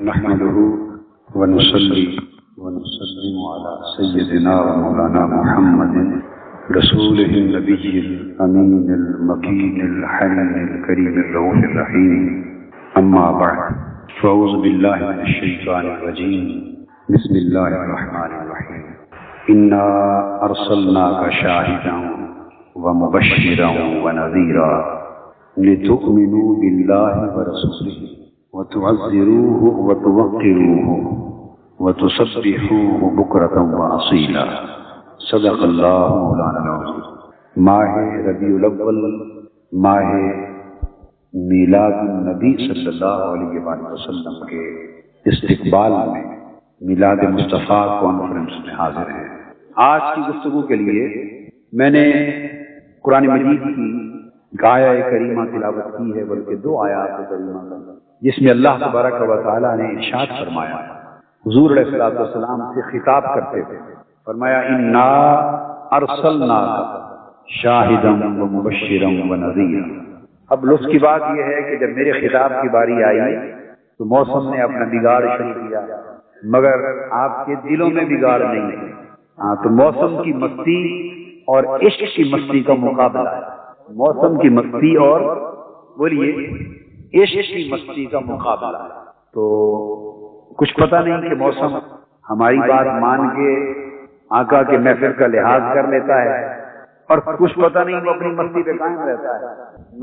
نحمده ونصلي ونسلم على سيدنا ومولانا محمد رسوله النبي الأمين المكين الحنين الكريم الرؤوف الرحيم. أما بعد، فأعوذ بالله من الشيطان الرجيم. بسم الله الرحمن الرحيم. إنا أرسلناك شاهدا ومبشرا ونذيرا لتؤمنوا بالله ورسوله وتعزروه وتوقروه وتسبحوه بكرة وأصيلا. صدق اللہ مولانا العظیم. ماہ ربیع الاول، ماہ میلاد النبی صلی اللہ علیہ وآلہ وسلم کے استقبال میں میلاد مصطفیٰ کانفرنس میں حاضر ہیں. آج کی گفتگو کے لیے میں نے قرآن مجید کی آیہ کریمہ تلاوت کی ہے، بلکہ دو آیات کریمہ جس میں اللہ تبارک و تعالیٰ نے ارشاد فرمایا، حضور علیہ السلام سے خطاب کرتے تھے، فرمایا انا ارسلناک شاہدا ومبشرا ونذیرا. اب لطف کی بات یہ ہے کہ جب میرے خطاب کی باری آئی تو موسم نے اپنا بگاڑ شروع کیا، مگر آپ کے دلوں میں بگاڑ نہیں ہے. تو موسم کی مستی اور عشق کی مستی کا مقابلہ ہے. موسم کی مستی اور بولیے عشق کی مستی کا مقابلہ ہے. تو کچھ پتہ نہیں کہ موسم ہماری بات مان کے آقا کے محفل کا لحاظ کر لیتا ہے، اور کچھ پتہ نہیں وہ اپنی مستی پہ قائم رہتا ہے.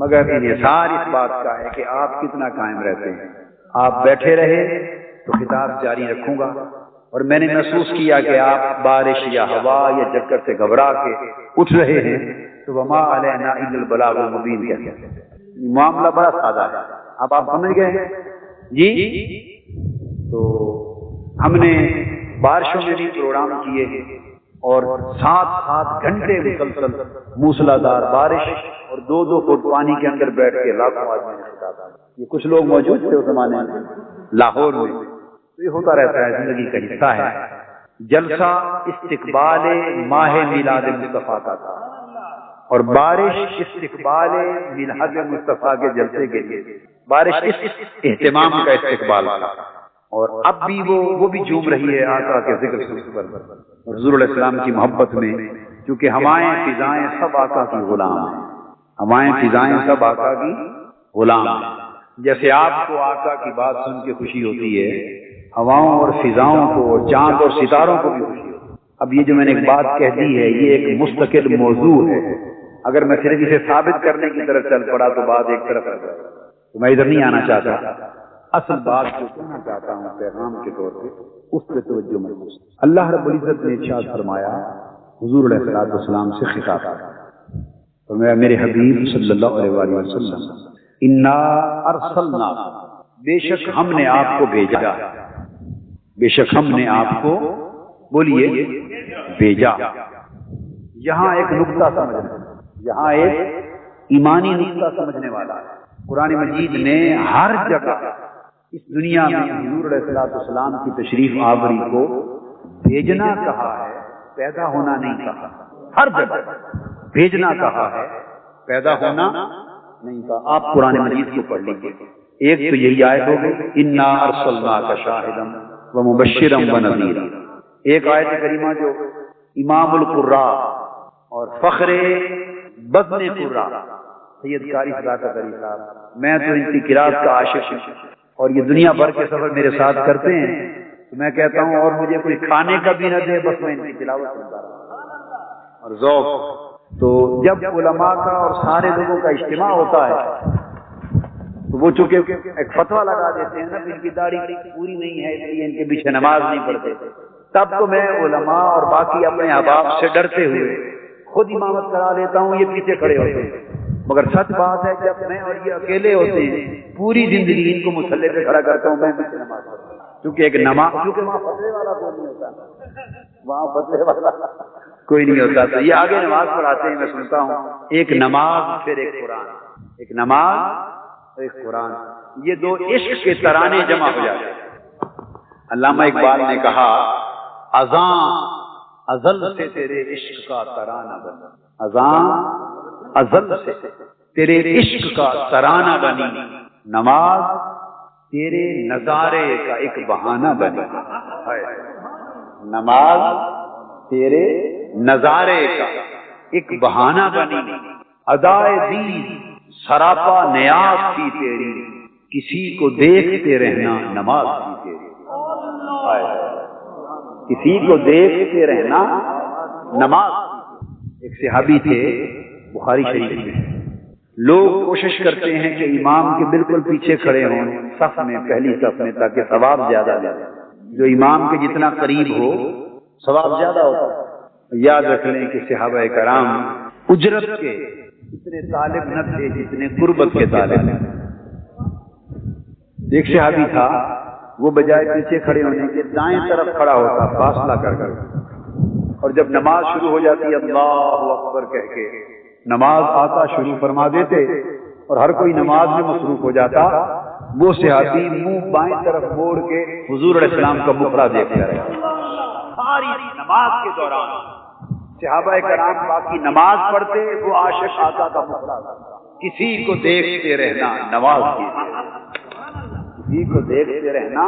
مگر انحصار اس بات کا ہے کہ آپ کتنا قائم رہتے ہیں. آپ بیٹھے رہے تو خطاب جاری رکھوں گا، اور میں نے محسوس کیا کہ آپ بارش یا ہوا یا چکر سے گھبرا کے اٹھ رہے ہیں تو وما علینا الا البلاغ المبین کہتے ہیں. معاملہ بڑا سادہ ہے. آپ سمجھ گئے ہیں جی. تو ہم نے بارشوں میں بھی پروگرام کیے ہیں، اور 7 گھنٹے مسلسل موسلادھار بارش اور 2 فٹ پانی کے اندر بیٹھ کے لاکھوں آدمی نے خطاب کیا. یہ کچھ لوگ موجود تھے اس زمانے میں لاہور میں. تو یہ ہوتا رہتا ہے، زندگی کا حصہ ہے. جلسہ استقبال ماہ میلاد مصطفیٰ کا تھا، اور بارش استقبال میلاد مصطفیٰ کے جلسے کے لیے بارش اس اہتمام کا استقبال تھا. اور اب بھی وہ بھی جھوم رہی ہے آقا کے ذکر سے پر، حضور علیہ السلام کی محبت میں، کیونکہ ہوائیں فضائیں سب آقا کی غلام ہیں. ہوائیں فضائیں سب آقا کی غلام ہیں. جیسے آپ کو آقا کی بات سن کے خوشی ہوتی ہے، ہواؤں اور فضاؤں کو اور چاند اور ستاروں کو بھی خوشی ہوتی ہے. اب یہ جو میں نے ایک بات کہہ دی ہے، یہ ایک مستقل موضوع ہے. اگر میں صرف اسے ثابت کرنے کی طرف چل پڑا تو بات ایک طرف رہ جائے. تو میں ادھر نہیں آنا چاہتا. اصل بات جو کہنا چاہتا ہوں پیغام کے طور پہ، اس پہ توجہ مرکوز. اللہ رب العزت نے ارشاد فرمایا، حضور علیہ السلام سے خطاب کیا، فرمایا میرے حبیب صلی اللہ علیہ وسلم انا ارسلنا، بے شک ہم نے آپ کو بھیجا. بے شک ہم نے آپ کو بولیے بھیجا. یہاں ایک نقطہ سمجھنا، یہاں ایک ایمانی نقطہ سمجھنے والا ہے. قرآن مجید نے ہر جگہ اس دنیا میں حضور علیہ السلام کی تشریف آوری کو بھیجنا کہا ہے، پیدا ہونا نہیں کہا. ہر جگہ بھیجنا کہا ہے، پیدا ہونا نہیں کہا. آپ قرآن مجید کو پڑھ لیجیے. ایک تو یہی آیت ہو گئی انا ارسلناک شاہدا ومبشرا ونذیرا. ایک آیت کریمہ جو امام القراء اور فخر بطن قراء سید قاری صاحب، میں تو ان کی قرات کا عاشق ہوں، اور یہ دنیا بھر کے سفر میرے ساتھ کرتے ہیں. تو میں کہتا ہوں اور مجھے کوئی کھانے کا بھی نہ دے، بس میں ان کی تلاوت کرتا رہا اور ذوق. تو جب علماء کا اور سارے لوگوں کا اجتماع ہوتا ہے تو وہ چونکہ ایک فتویٰ لگا دیتے ہیں نا، ان کی داڑھی پوری نہیں ہے اس لیے ان کے پیچھے نماز نہیں پڑھتے. تب تو میں علماء اور باقی اپنے احباب سے ڈرتے ہوئے خود امامت کرا لیتا ہوں، یہ پیچھے کھڑے ہوتے ہیں. مگر سچ بات ہے جب میں اور یہ اکیلے ہوتے ہیں، پوری زندگی ان کو مصلی پہ کھڑا کرتا ہوں، میں پیچھے نماز پڑھتا ہوں. کیونکہ ایک نماز، کیونکہ وہاں فتوے والا کوئی نہیں ہوتا، وہاں فتوے والا کوئی نہیں ہوتا. تو یہ آگے نماز پڑھاتے ہیں، میں سنتا ہوں. ایک نماز پھر ایک قرآن، ایک نماز ایک قرآن، یہ دو عشق کے ترانے جمع ہو جاتے ہیں. علامہ اقبال نے کہا اذاں ازل سے تیرے عشق کا ترانہ بنا، اذاں ازل سے تیرے عشق کا ترانہ بنی، نماز تیرے نظارے کا ایک بہانہ بنے. نماز تیرے نظارے کا ایک بہانہ بنی، ادائے دی سراپا نیاز تھی تیری، کسی کو دیکھتے رہنا نماز تھی تیری. کسی کو دیکھتے رہنا نماز. ایک صحابی تھے بخاری شریف میں، لوگ کوشش کرتے ہیں کہ امام کے بالکل پیچھے کھڑے ہوں صف میں، پہلی صف میں، تاکہ ثواب زیادہ ملے. جو امام کے جتنا قریب ہو ثواب زیادہ ہوتا ہے. یاد رکھ لیں کہ صحابہ کرام اجرت کے اتنے طالب نہ تھے جتنے قربت کے طالب. ایک صحابی تھا، وہ بجائے پیچھے کھڑے ہونے کے دائیں طرف کھڑا ہوتا فاصلہ کر کر، اور جب نماز شروع ہو جاتی اللہ اکبر کہہ کے نماز آتا شروع فرما دیتے، اور ہر کوئی نماز میں مصروف ہو جاتا. وہ صحابی منہ بائیں طرف موڑ کے حضور علیہ السلام کا مخرا دیکھتا رہا ساری نماز کے دوران. صحابہ کرام باقی نماز پڑھتے، وہ عاشق آقا کا مخرا. کسی کو دیکھتے رہنا نماز کیجیے، کسی کو دیکھتے رہنا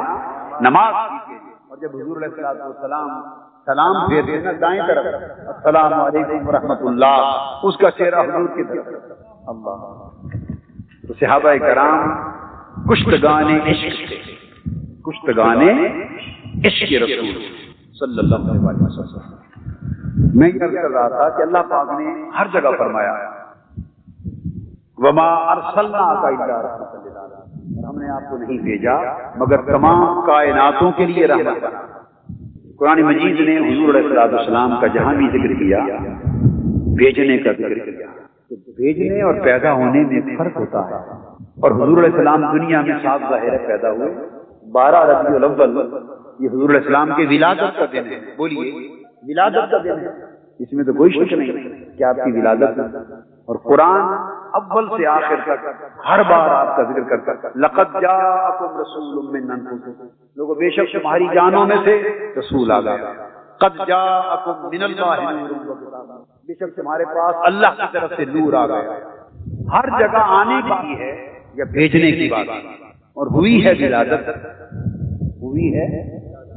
نماز کیجیے. اور جب حضور علیہ السلام سلام پھیرتے نا دائیں طرف، السلام علیکم ورحمۃ اللہ، اس کا چہرہ حضور کی طرف. اللہ. تو صحابہ کرام کشتگان عشق تھے، کشتگان عشق رسول صلی اللہ علیہ وسلم. میں یہ کر رہا تھا کہ اللہ پاک نے ہر جگہ فرمایا وما ارسلناک الا رحمۃ للعالمین، اور ہم نے آپ کو نہیں بھیجا مگر تمام کائناتوں کے لیے رحمت بنا. قرآن مجید نے حضور علیہ السلام کا جہاں بھی ذکر کیا بھیجنے کا ذکر کیا. تو بھیجنے اور پیدا ہونے میں فرق ہوتا ہے. اور حضور علیہ السلام دنیا میں صاف ظاہر پیدا ہوئے 12 ربیع الاول، یہ حضور علیہ السلام کے ولادت کا دن ہے. بولیے ولادت کا دن ہے، اس میں تو کوئی شک نہیں کہ آپ کی ولادت ہے. اور قرآن اول سے آخر تک ہر بار آپ کا ذکر کرتا ہے لقد جاءکم رسول من انفسکم، لوگوں بے شک تمہاری جانوں میں سے رسول آ گیا. قد جاءکم من اللہ نور و کتاب، بے شک تمہارے پاس اللہ کی طرف سے نور آ گیا. ہر جگہ آنے کی ہے یا بھیجنے کی بات، اور ہوئی ہے ولادت، ہوئی ہے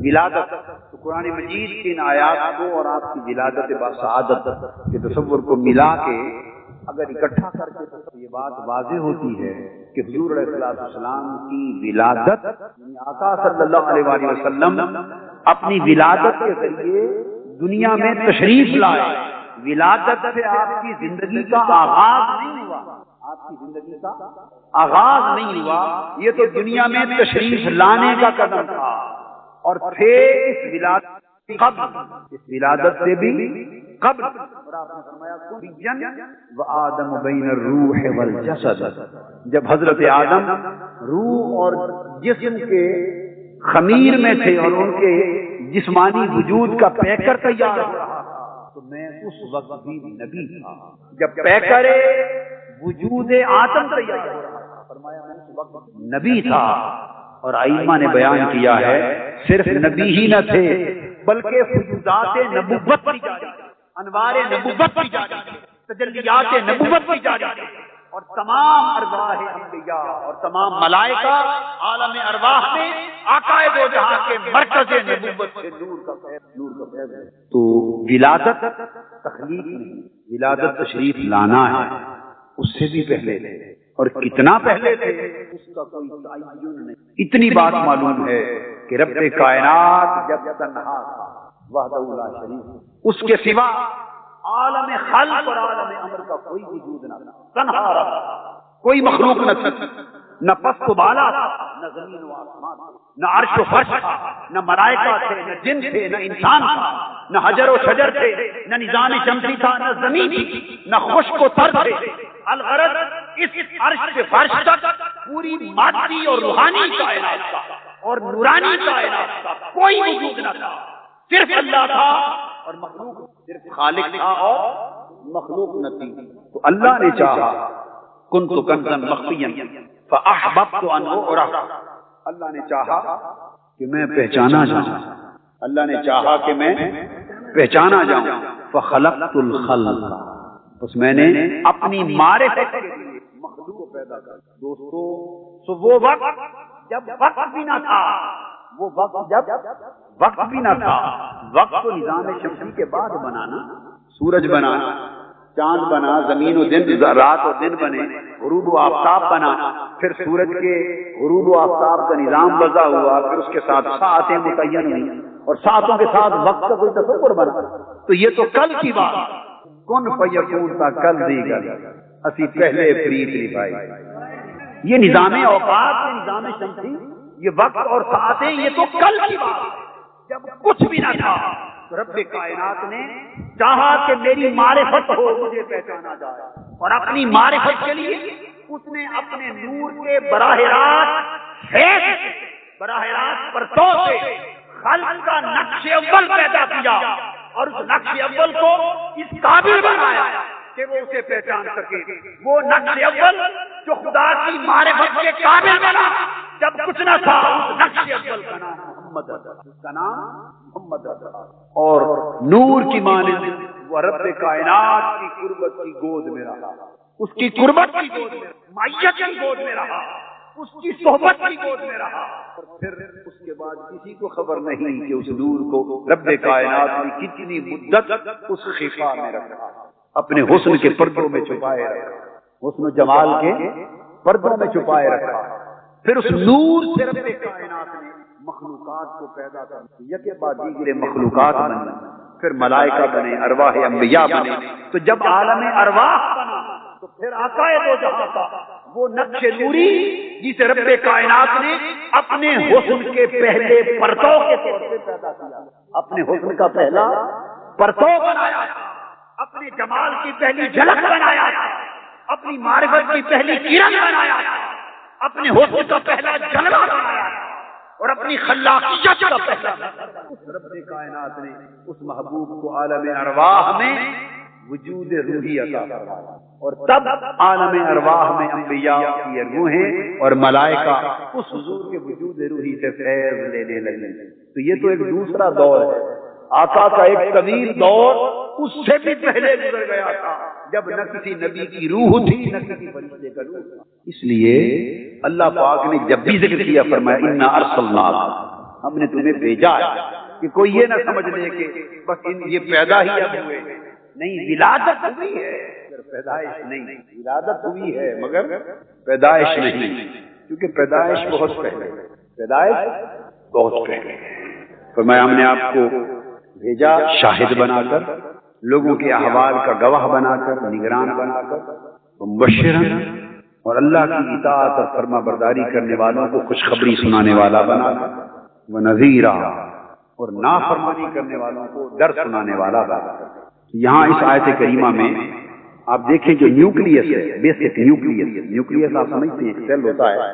ولادت. تو قرآن مجید کی ان آیات کو اور آپ کی ولادت باسعادت کے تصور کو ملا کے اگر اکٹھا کر کے تو یہ بات واضح ہوتی ہے کہ حضور علیہ السلام کی ولادت، آقا صلی اللہ علیہ وآلہ وسلم اپنی ولادت کے ذریعے دنیا میں تشریف لائے. ولادت سے آپ کی زندگی کا آغاز نہیں ہوا، آپ کی زندگی کا آغاز نہیں ہوا، یہ تو دنیا میں تشریف لانے کا قدم تھا. اور پھر اس ولادت سے بھی قبل، اور آپ نے فرمایا وآدم بین الروح والجسد، جب حضرت آدم روح اور جسم کے خمیر میں تھے اور ان کے جسمانی وجود کا پیکر تیار ہو رہا تو میں اس وقت بھی نبی تھا. جب پیکر وجود آدم تیار ہو رہا فرمایا میں اس وقت نبی تھا. اور ائمہ نے بیان کیا ہے صرف نبی ہی نہ تھے بلکہ فیوضات نبوت بھی جاری، انوار نبوت بھی جاری، تجلیات نبوت بھی جاری، اور تمام ارواح انبیاء اور تمام ملائکہ عالم ارواح میں آقا دو جہاں کے مرکز نبوت سے نور کا فیض ہے. تو ولادت تخلیق نہیں، ولادت تشریف لانا ہے. اس سے بھی پہلے تھے، اور کتنا پہلے تھے اس کا کوئی تعین نہیں. اتنی بات معلوم ہے کہ رب کائنات جب تنہا تھا وحدہ لا شریک، اس کے سوا عالم خلق اور عالم امر کا کوئی وجود نہ تھا. تنہا رہا، کوئی مخلوق نہ تھی، نہ پست و بالا تھا، نہ زمین و آسمان، نہ عرش و فرش تھا، نہ ملائکہ تھے، نہ جن تھے، نہ انسان تھا، نہ حجر و شجر تھے، نہ نظام شمسی تھا، نہ زمین تھی، نہ خشک و تر تھے. الغرض اس عرش سے فرش تک پوری مادی اور روحانی کائنات کا اور نورانی کائنات کا کوئی وجود نہ تھا، صرف اللہ تھا اور مخلوق، صرف خالق تھا اور مخلوق نہ تھی. تو اللہ نے چاہا کنت کنزا مخفیا فاحببت ان اعرف، اللہ نے چاہا کہ میں پہچانا جاؤں، اللہ نے چاہا کہ میں پہچانا جاؤں. فخلقت الخلق، بس میں نے اپنی معرفت کے لیے مخلوق کو پیدا کر. دوستو سو وہ وقت جب وقت بھی نہ تھا، وہ وقت جب وقت بھی نہ تھا، وقت تو نظام شمسی کے بعد بنانا، سورج بنا، چاند بنا، زمین و دن، رات و دن بنے، غروب و آفتاب بنا، پھر سورج کے غروب و آفتاب کا نظام وضع ہوا، پھر اس کے ساتھ ساعتیں متعین ہوئی، اور ساعتوں کے ساتھ وقت کا کوئی تصور بنا، تو یہ تو کل کی بات، کن فیکون تھا کل دی گل، اسی پہلے پریت نبھائی۔ یہ نظام اوقات، یہ نظام شمسی، یہ وقت اور ساعتیں، یہ تو کل کی بات ہے جب کچھ بھی نہ تھا۔ رب کائنات نے چاہا کہ میری معرفت ہو، مجھے پہچانا جائے، اور اپنی معرفت کے لیے اس نے اپنے نور کے براہ راست پرتو سے خلق کا نقش اول پیدا کیا، اور اس نقش اول کو اس قابل بنایا کہ وہ اسے پہچان سکے۔ وہ نقش اول جو خدا کی معرفت کے قابل بنا جب کچھ نہ تھا، اس نقش اول کا نام محمد، اس کا نام محمد، اور نور کی مانند وہ رب کائنات کی قربت کی گود میں رہا، اس کی قربت کی گود میں، معیت کی گود میں رہا، اس کی صحبت کی گود میں رہا، اور پھر اس کے بعد کسی کو خبر نہیں کہ اس نور کو رب کائنات نے کتنی مدت اس خفا میں رکھا، اپنے حسن کے پردوں میں چھپائے رکھا، حسن و جمال کے پردوں میں چھپائے رکھا۔ پھر اس نور سے رب کائنات نے مخلوقات کو پیدا کر، یکے بعد دیگر مخلوقات بنے، پھر ملائکہ بنے، ارواح انبیاء بنے۔ تو جب عالم ارواح بنا تو پھر آقا دو جہاں کا وہ نقش نوری جسے رب کائنات نے اپنے حسن کے پہلے پرتو کے طور پہ پیدا کیا، اپنے حسن کا پہلا پرتو بنایا، اپنے جمال کی پہلی جھلک بنایا، اپنی معرفت کی پہلی کرن بنایا، اپنے حسن کا پہلا جلوہ بنایا، اور اپنی خلاقیت کا پہلا۔ اس رب کائنات نے اس محبوب کو عالم ارواح میں وجود روحی عطا فرمایا، اور تب عالم ارواح میں انبیاء کی روحیں اور ملائکہ اس حضور کے وجود روحی سے فیض لینے لگے۔ تو یہ تو ایک دوسرا دور ہے، آقا کا ایک طویل دور اس سے بھی پہلے گزر گیا تھا، جب نہ کسی نبی کی روح تھی نہ کسی فرشتے کا روح تھا۔ اس لیے اللہ پاک نے جب بھی ذکر کیا فرمایا انا ارسلناک، ہم نے تمہیں بھیجا ہے، کہ کوئی یہ نہ سمجھ لے کہ بس یہ پیدا ہی اب ہوئے، نہیں، ولادت ہوئی ہے، پیدائش نہیں، ولادت ہوئی ہے مگر پیدائش نہیں، کیونکہ پیدائش بہت پہلے، پیدائش بہت پہلے۔ فرمایا ہم نے آپ کو بھیجا شاہد بنا کر، لوگوں کے احوال کا گواہ بنا کر، نگران بنا کر، مبشرن، اور اللہ کی اطاعت اور فرما برداری کرنے والوں کو خوشخبری سنانے والا بنا کر، ونذیرا، اور نافرمانی کرنے والوں کو ڈر سنانے والا بنا کر۔ یہاں اس آیت کریمہ میں آپ دیکھیں جو نیوکلیس ہے، بیسک نیوکلیس آپ سمجھتے ہیں، سیل ہوتا ہے،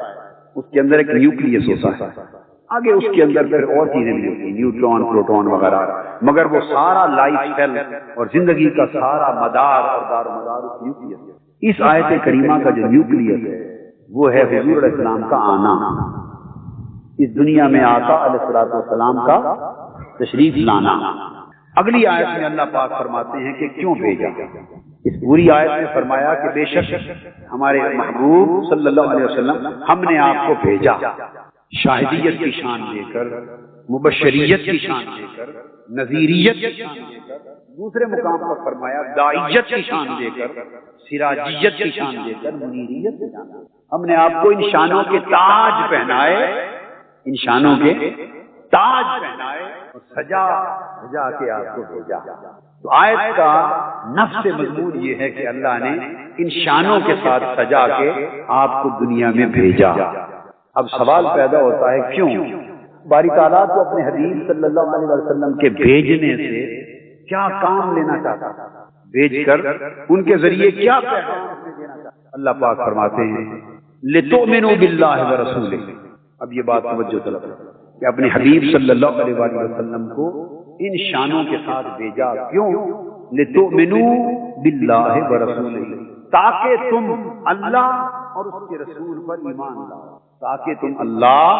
اس کے اندر ایک نیوکلیس ہوتا ہے، آگے اس کے اندر پھر اور چیزیں بھی ہوتی ہیں، نیوٹرون، پروٹون وغیرہ، مگر وہ سارا لائف سیل اور زندگی کا سارا مدار اور دار و مدار اس نیوکلیس ہے۔ اس آیت کریمہ کا جو نیوکلیس ہے وہ ہے حضور علیہ السلام کا آنا، اس دنیا میں آقا علیہ السلام کا تشریف لانا۔ اگلی آیت میں اللہ پاک فرماتے ہیں کہ کیوں بھیجا۔ اس پوری آیت میں فرمایا کہ بے شک ہمارے محبوب صلی اللہ علیہ وسلم ہم نے آپ کو بھیجا، شاہدیت کی شان دے کر، مبشریت کی شان دے کر، نذیریت کی شان دے کر، دوسرے مقام پر فرمایا داعیت کی شان دے کر، سراجیت کی شان دے کر، منیریت کی شان دے کر۔ ہم نے آپ کو ان شانوں کے تاج پہنائے، ان شانوں کے تاج پہنائے اور سجا کے آپ کو بھیجا۔ تو آیت کا نفس مضمون یہ ہے کہ اللہ نے ان شانوں کے ساتھ سجا کے آپ کو دنیا میں بھیجا۔ اب سوال پیدا ہوتا ہے کیوں؟ باری تعالیٰ کو اپنے حبیب صلی اللہ علیہ وسلم کے بھیجنے سے کیا کام لینا چاہتا تھا، بھیج کر ان کے ذریعے کیا پیغام دینا چاہتا؟ اللہ پاک فرماتے ہیں لِتُؤْمِنُوا بِاللَّهِ وَرَسُولِهِ۔ اب یہ بات توجہ طلب ہے کہ اپنے حبیب صلی اللہ علیہ وسلم کو ان شانوں کے ساتھ بھیجا، کیوں؟ لِتُؤْمِنُوا بِاللَّهِ وَرَسُولِهِ، تاکہ تم اللہ اور اس کے رسول پر ایمان لاؤ، تاکہ تم اللہ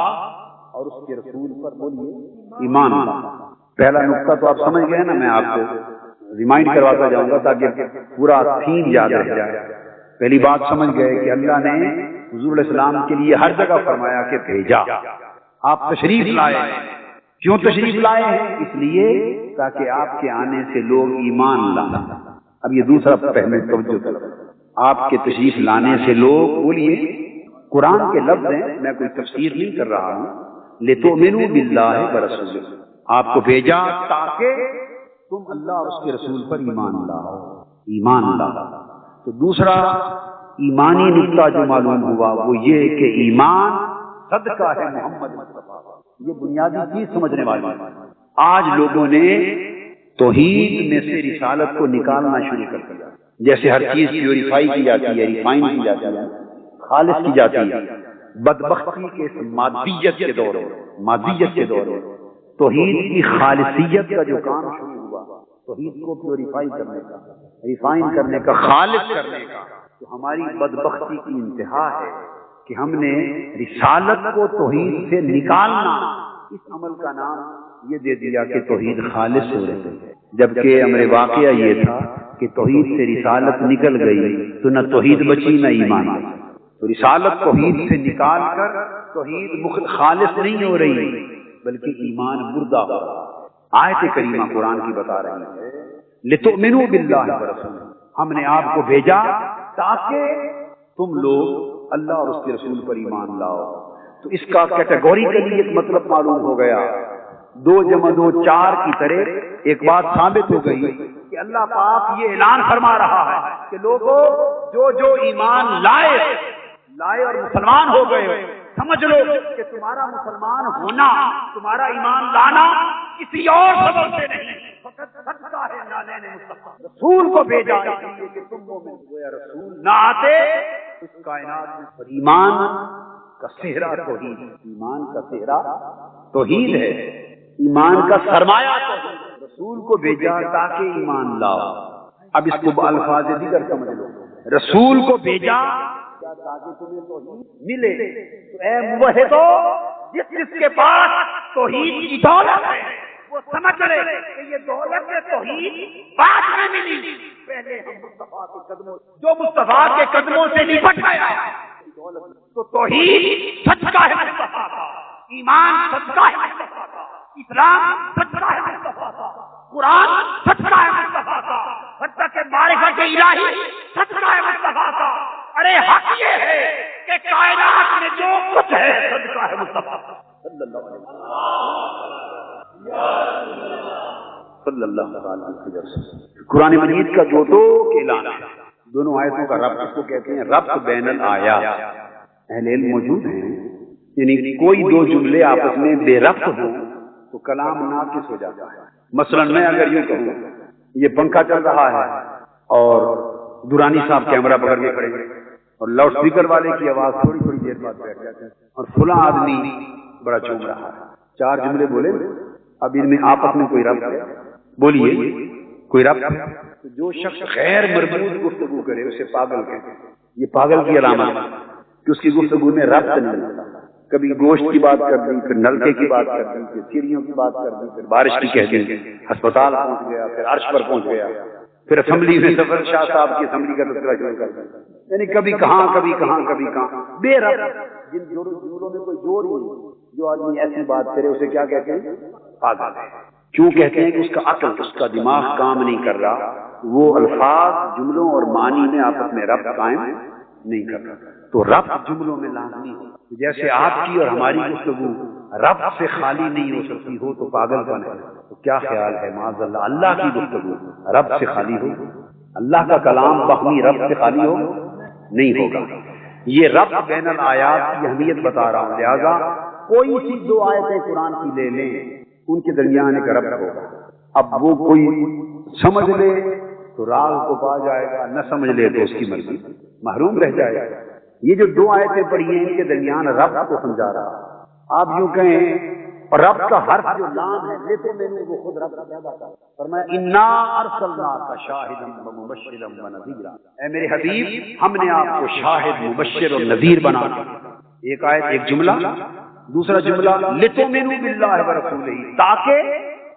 اور اس کے رسول پر بولیے ایمان لاؤ۔ پہلا نقطہ تو آپ سمجھ گئے نا، میں آپ کو ریمائنڈ کرواتا جاؤں گا تاکہ پورا تھیم یاد رہ جائے۔ پہلی بات سمجھ گئے کہ اللہ نے حضور علیہ السلام کے لیے ہر جگہ فرمایا کہ بھیجا، آپ تشریف لائے۔ کیوں تشریف لائے ہیں؟ اس لیے تاکہ آپ کے آنے سے لوگ ایمان لائیں۔ اب یہ دوسرا پہلے توجہ کرو، آپ کے تشریف لانے سے لوگ، بولیے قرآن کے لفظ ہیں، میں کوئی تفسیر نہیں کر رہا ہوں، لِتُؤْمِنُوا بِاللَّهِ وَرَسُولِهِ، آپ کو بھیجا تاکہ تم اللہ اور اس کے رسول پر ایمان لاؤ، ایمان لاؤ۔ تو دوسرا ایمانی نقطہ جو معلوم ہوا وہ یہ کہ ایمان صدقہ ہے محمد مصطفیٰ، یہ بنیادی چیز سمجھنے والی ہے۔ آج لوگوں نے توحید میں سے رسالت کو نکالنا شروع کر دیا، جیسے ہر چیز پیوریفائی کی جاتی ہے، ریفائن کی جاتی ہے، خالص کی جاتی ہے۔ بدبختی کے اس مادیت کے دور میں، مادیت کے دور میں توحید کی خالصیت کا جو کام شروع ہوا، توحید کو پیوریفائی کرنے کا، ریفائن کرنے کا، خالص کرنے کا، تو ہماری بدبختی کی انتہا ہے کہ ہم نے رسالت کو توحید سے نکالنا، اس عمل کا نام یہ دے دیا کہ توحید خالص ہو رہی ہے، جبکہ امر واقعہ یہ تھا کہ توحید سے رسالت نکل گئی تو نہ توحید بچی نہ ایمان بچی۔ تو رسالت توحید سے نکال کر توحید خالص نہیں ہو رہی بلکہ ایمان مردہ ہو رہا ہے۔ آیت کریمہ قرآن کی بتا رہی ہے لِتُؤْمِنُوا بِاللَّهِ وَرَسُولِهِ، ہم نے آپ کو بھیجا تاکہ تم لوگ اللہ اور اس کے رسول پر ایمان لاؤ۔ تو اس کا کیٹیگوریکلی ایک مطلب معلوم ہو گیا، 2 + 2 4 کی طرح ایک بات ثابت ہو گئی کہ اللہ پاک یہ اعلان فرما رہا ہے کہ لوگوں جو ایمان لائے اور مسلمان ہو گئے، سمجھ لو کہ تمہارا مسلمان ہونا، تمہارا ایمان لانا کسی اور سبب سے نہیں، فقط صدقہ ہے لانے نے مصطفیٰ رسول کو بھیجا اس لیے کہ تم مومن ہوئے، رسول نہ آتے اس کائنات میں ایمان کا صحرا توحید، ایمان کا صحرا توحید ہے، ایمان کا سرمایہ توحید۔ رسول کو بھیجا تاکہ ایمان لاؤ۔ اب اس کو الفاظ دیگر سمجھ لو، رسول کو بھیجا تاکہ تمہیں توحید ملے۔ تو اے موحدو، جس کے پاس توحید کی دولت ہے وہ سمجھ لے کہ یہ دولت توحید بعد میں ملی، پہلے ہم مصطفیٰ کے قدموں، جو مصطفیٰ کے قدموں سے نپٹ گیا تو توحید صدقہ ہے مصطفیٰ کا، ایمان صدقہ ہے مصطفیٰ کا، اسلام صدقہ ہے مصطفیٰ کا، قرآن صدقہ ہے مصطفیٰ کا، حتیٰ کہ معرفت الہی صدقہ ہے مصطفیٰ کا۔ ارے حق یہ ہے کہ کائنات میں جو کچھ ہے صدقہ ہے مصطفیٰ صلی اللہ علیہ وسلم۔ قرآن مجید کا جو دو اعلان ہے، دونوں آیتوں کا ربط، اس کو کہتے ہیں ربط بین الآیات۔ اہل علم موجود ہیں، یعنی کوئی 2 جملے آپس میں بے ربط ہوں تو کلام ناقص ہو جاتا ہے۔ مثلا میں اگر یوں کہوں یہ پنکھا چل رہا ہے اور دورانی صاحب کیمرہ پکڑ کے کھڑے ہیں اور لاؤڈ اسپیکر والے کی آواز تھوڑی دیر بعد بیٹھ جاتے ہیں اور فلاں آدمی بڑا چونک رہا ہے، 4 جملے بولے، اب ان میں آپس میں کوئی ربط ہے؟ بولیے کوئی ربط ہے؟ تو جو شخص غیر مربوط گفتگو کرے اسے پاگل کہتے ہیں۔ یہ پاگل کی علامت ہے کہ اس کی گفتگو میں ربط نہیں ہوتا، کبھی گوشت کی بات کر دی، پھر نلکے کی بات کر دی، پھر چڑیوں کی بات کر دی، پھر بارش کی کہہ دی، ہسپتال پہنچ گیا، پھر عرش پر پہنچ گیا، پھر اسمبلی میں ظفر شاہ صاحب کی اسمبلی کا تذکرہ شروع کر دیا، یعنی کبھی کہاں کبھی کہاں کبھی کہاں، بے ربط۔ جن جملوں میں کوئی جوڑ ہی نہیں، جو آدمی ایسی بات کرے اسے کیا کہتے ہیں؟ پاگل ہے۔ کیوں کہتے ہیں؟ کہ اس کا عقل، اس کا دماغ کام نہیں کر رہا، وہ الفاظ جملوں اور معنی میں آپس میں ربط قائم نہیں کر رہا۔ تو ربط جملوں میں لازمی ہو، جیسے آپ کی اور ہماری گفتگو ربط سے خالی نہیں ہو سکتی ہو تو پاگل پن ہے۔ تو کیا خیال ہے معاذ اللہ اللہ کی گفتگو ربط سے خالی ہو؟ اللہ کا کلام باہمی ربط سے خالی ہو؟ نہیں ہوگا۔ یہ ربط بین الآیات کی اہمیت بتا رہا ہوں، لہذا کوئی سی 2 آیتیں قرآن کی لے لیں ان کے درمیان ایک ربط ہوگا۔ اب وہ کوئی سمجھ لے تو راز کو پا جائے گا، نہ سمجھ لے تو اس کی مرضی، محروم رہ جائے گا۔ یہ جو 2 آیتیں پڑھی ہیں ان کے درمیان ربط کو سمجھا رہا۔ آپ یوں کہیں اور رب کا حرف جو لام ہے لیتے میں نے وہ خود رب کا پیدا کر فرمایا انا ارسلناک شاہدا ومبشرا ونذیرا، اے میرے حبیب ہم نے آپ کو شاہد مبشر اور نذیر بنا دیا۔ ایک آیت ایک جملہ، دوسرا جملہ لتؤمنوا باللہ ورسولہ، تاکہ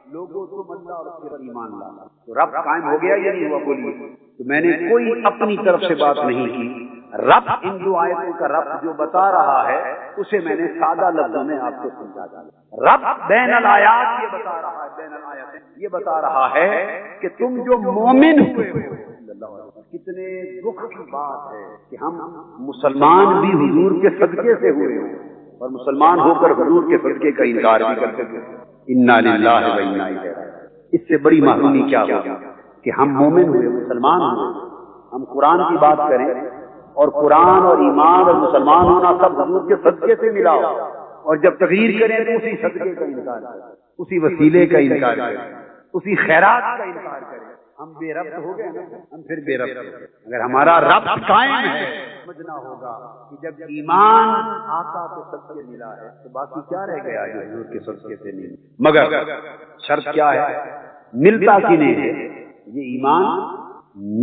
لوگوں تم اللہ اور اس پر ایمان لانا. تو رب قائم ہو گیا یا نہیں ہوا؟ بولیے. تو میں نے کوئی اپنی طرف سے بات نہیں کی. رب ان دو آیتوں کا رب جو بتا رہا ہے اسے میں نے سادہ لفظوں میں آپ کو سمجھا دیا. رب بین الآیات یہ بتا رہا ہے، بین الآیات یہ بتا رہا ہے کہ تم جو مومن ہوئے ہو. کتنے دکھ کی بات ہے کہ ہم مسلمان بھی حضور کے صدقے سے ہوئے ہوں اور مسلمان ہو کر حضور کے صدقے کا انکار بھی کرتے تھے. انا للہ و انا الیہ راجعون. اس سے بڑی محرومی کیا ہوگی کہ ہم مومن ہوئے، مسلمان ہوئے، ہم قرآن کی بات کریں اور قرآن اور ایمان اور مسلمان ہونا سب حضور کے صدقے سے ملا ہو، اور جب تقریر کریں تو اسی صدقے کا انکار کریں، اسی وسیلے کا انکار کریں، اسی خیرات کا انکار کریں. ہم بے ربط ہو گئے نا، ہم پھر بے ربط. اگر ہمارا رب قائم ہے سمجھنا ہوگا کہ جب ایمان آقا کے صدقے ملا ہے تو باقی کیا رہ گیا جو حضور کے صدقے سے نہیں. مگر شرط کیا ہے؟ ملتا کنے ہے یہ ایمان،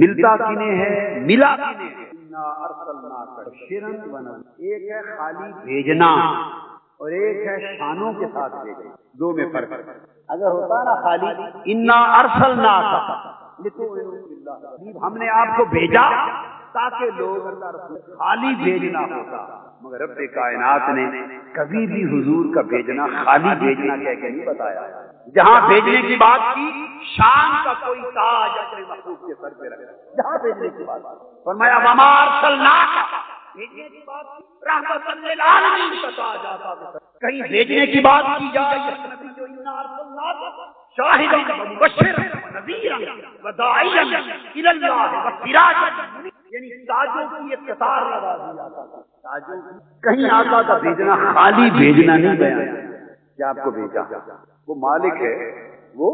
ملتا کنے ہے، ملا کنے ہے. ایک ہے خالی بھیجنا اور ایک ہے شانوں کے ساتھ بھیجنا، دو میں فرق ہے. اگر ہوتا نا خالی انا ارسلناک، ہم نے آپ کو بھیجا تاکہ لوگ اللہ رسول، خالی بھیجنا ہوتا. مگر رب کائنات نے کبھی بھی حضور کا بھیجنا خالی بھیجنا کہہ کے نہیں بتایا. جہاں بھیجنے کی بات کی شان کا کوئی تاج اپنے محبوب کے سر پہ رکھا. جہاں بھیجنے کی بات فرمایا وما ارسلناک، بھیجنے کی بات رحمت للعالمین کا تاج آتا. کہیں بھیجنے کی بات کی جائے شاہدا ومبشرا ونذیرا وداعیا الی اللہ وسراجا، یعنی تاجوں کی ایک قطار لگا دیا تھا. تاجوں کی کہیں آقا کا بھیجنا خالی بھیجنا نہیں بیان کیا آپ کو بھیجا. وہ مالک ہے، وہ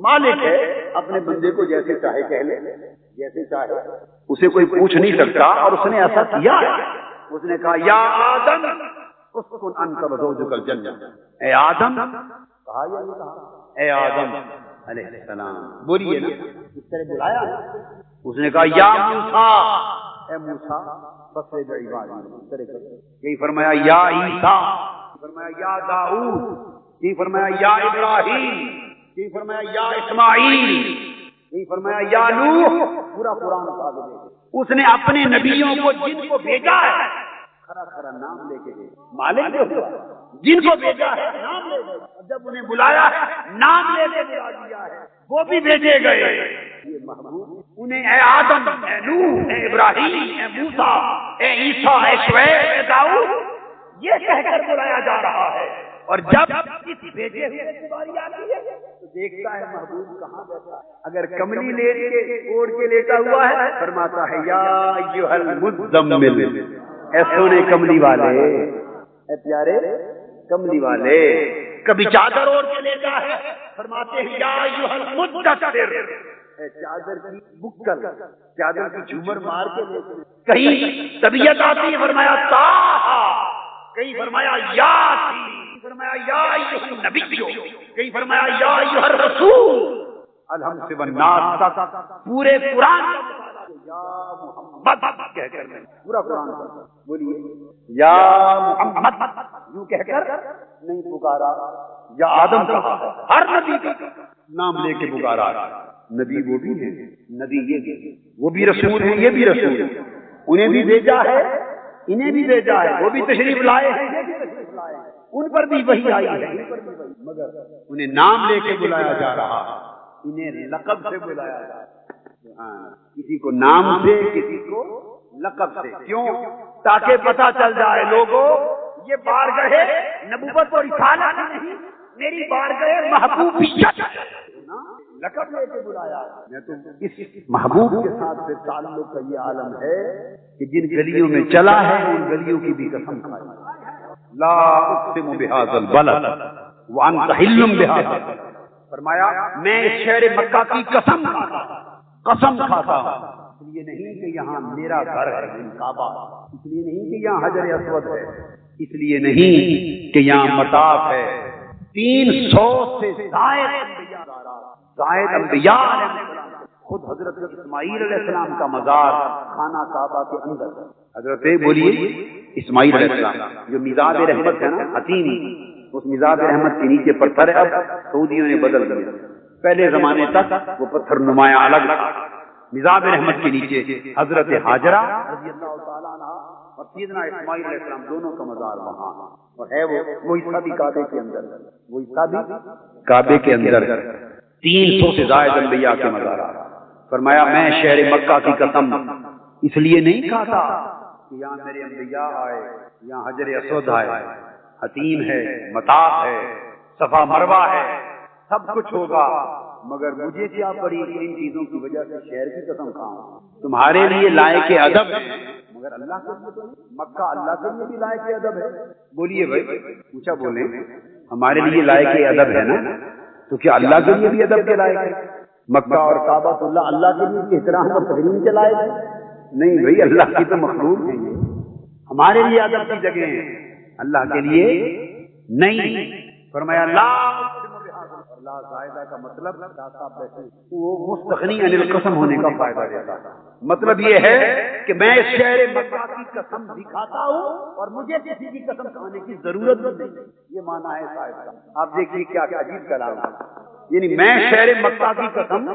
مالک ہے، اپنے بندے کو جیسے چاہے کہہ لے، جیسے چاہے، اسے کوئی پوچھ نہیں سکتا. اور اس نے ایسا کیا، اس نے کہا یا آدم اسکن انت وزوجک الجنہ. اے آدم، کہا یا نہیں کہا؟ اے آدم علیہ السلام، بولیے نا، اس طرح بلایا. اس نے کہا یا موسیٰ، اے موسیٰ فصل عبادی. اس طرح کہیں فرمایا یا عیسیٰ، فرمایا یا داؤد، کہیں فرمایا یا ابراہیم، کہیں فرمایا یا اسماعیل، کہیں فرمایا یا نوح. پورا قرآن پاک دے. اس نے اپنے نبیوں کو جن کو بھیجا ہے کھرا کھرا نام لے کے دے. مالک جو ہوا جن کو بھیجا ہے نام لے کے، جب انہیں بلایا ہے نام لے کے بلا دیا ہے، وہ بھی بھیجے گئے. یہ محبوب انہیں اے آدم، اے نوح، اے ابراہیم، اے موسیٰ، اے عیسیٰ، اے شعیب، اے داؤد یہ کہہ کر بلایا جا رہا ہے. اور جب اس بھیجے ہوئے کی باری آتی ہے تو دیکھتا ہے محبوب کہاں بیٹھا ہے. اگر کملی لیٹ کے اوڑھ کے لیٹا ہوا ہے فرماتا ہے یا ایھا المزمل، اے سونے کملی والے، اے پیارے کملی والے. کبھی چادر اوڑھ کے لیٹا ہے فرماتے ہیں یا ایھا المدثر، اے چادر کی بکل، چادر کی جھومر مار کے لیٹے. کہیں طبیعت آتی ہے فرمایا تاہا، کہیں فرمایا یاسین، فرمایا یا ایھا النبی، کہیں فرمایا یا ایھا الرسول. الحمد سے والناس تک پورے قرآن یا محمد کہہ کر پورا قرآن بولیے یا محمد یوں کہہ کر نہیں پکارا. یا آدم کہا، ہر نبی کا نام لے کے پکارا. نبی وہ بھی ہے، نبی یہ بھی، وہ بھی رسول ہیں، یہ بھی رسول ہیں. انہیں بھی بھیجا ہے، انہیں بھی بھیجا ہے. وہ بھی تشریف لائے ہیں، یہ بھی تشریف لائے ہیں. ان پر بھی وحی آئی ہے، مگر انہیں نام لے کے بلایا جا رہا ہے، انہیں لقب سے بلایا جا رہا ہے. کسی کو نام سے، کسی کو لقب سے. کیوں؟ تاکہ پتہ چل جائے لوگوں یہ بارگاہ نبوت اور رسالت نہیں، میری بارگاہ محبوبیت. لقب لے کے بلایا. میں تو اس محبوب کے ساتھ سے تعلق کا یہ عالم ہے کہ جن گلیوں میں چلا ہے ان گلیوں کی بھی قسم کھائی. لا اقسم بهذا البلد وانت حل بهذا، فرمایا میں اس شہر مکہ کی قسم کھاتا ہوں. اس لیے نہیں کہ یہاں میرا گھر ہے کعبہ، اس لیے نہیں کہ یہاں حجر اسود ہے، اس لیے نہیں کہ یہاں مطاف ہے. 300 سے زائد انبیاء علیہ السلام، خود حضرت اسماعیل علیہ السلام کا مزار خانہ کعبہ کے اندر. حضرت بولیے اسماعیل علیہ السلام جو میزاب رحمت ہے نا، حتیم اس مزاب رحمت کے نیچے پتھر ہے، اب سعودیوں نے بدل دیا، پہلے زمانے تک وہ پتھر نمایاں الگ تھا۔ مزاب رحمت کے نیچے حضرت ہاجرہ رضی اللہ تعالیٰ عنہ اور سیدنا اسماعیل علیہ السلام دونوں کا مزار وہاں، اور ہے وہ حصہ بھی کعبے کے اندر، وہ حصہ بھی کعبے کے اندر 300 سے زائد انبیاء کے مزارات۔ فرمایا میں شہر مکہ کی قسم اس لیے نہیں کھاتا کہ یہاں میرے انبیاء آئے، یہاں حجر اسود آئے، حتیم ہے، مطاف ہے، صفا مروہ ہے، سب کچھ ہوگا، مگر مجھے کیا پڑی ان چیزوں کی وجہ سے شہر کی قسم کھاؤں؟ تمہارے لیے لائق ادب ہے مگر اللہ کے لیے تو نہیں۔ مکہ اللہ کے لیے بھی لائق ادب ہے؟ بولیے بھائی، پوچھا بولیں، ہمارے لیے لائق ادب ہے نا، تو کیا اللہ کے لیے بھی ادب کے لائق ہے؟ مکہ اور کعبہ اللہ کے لیے بھی احترام اور تکریم کے لائق ہے؟ نہیں بھائی، اللہ کی تو مخلوق ہے، ہمارے لیے ادب کی جگہ ہے، اللہ کے لیے نہیں۔ فرمایا لا زائدہ کا مطلب وہ مستغنی عن القسم ہونے کا فائدہ دیتا ہے۔ مطلب یہ ہے کہ میں اس شہر مکہ کی قسم بھی کھاتا ہوں اور مجھے کسی کی قسم کھانے کی ضرورت نہیں، یہ معنی ہے صاحب کا۔ آپ دیکھیے کیا عجیب کلام ہے، یعنی میں شہر مکہ کی قسم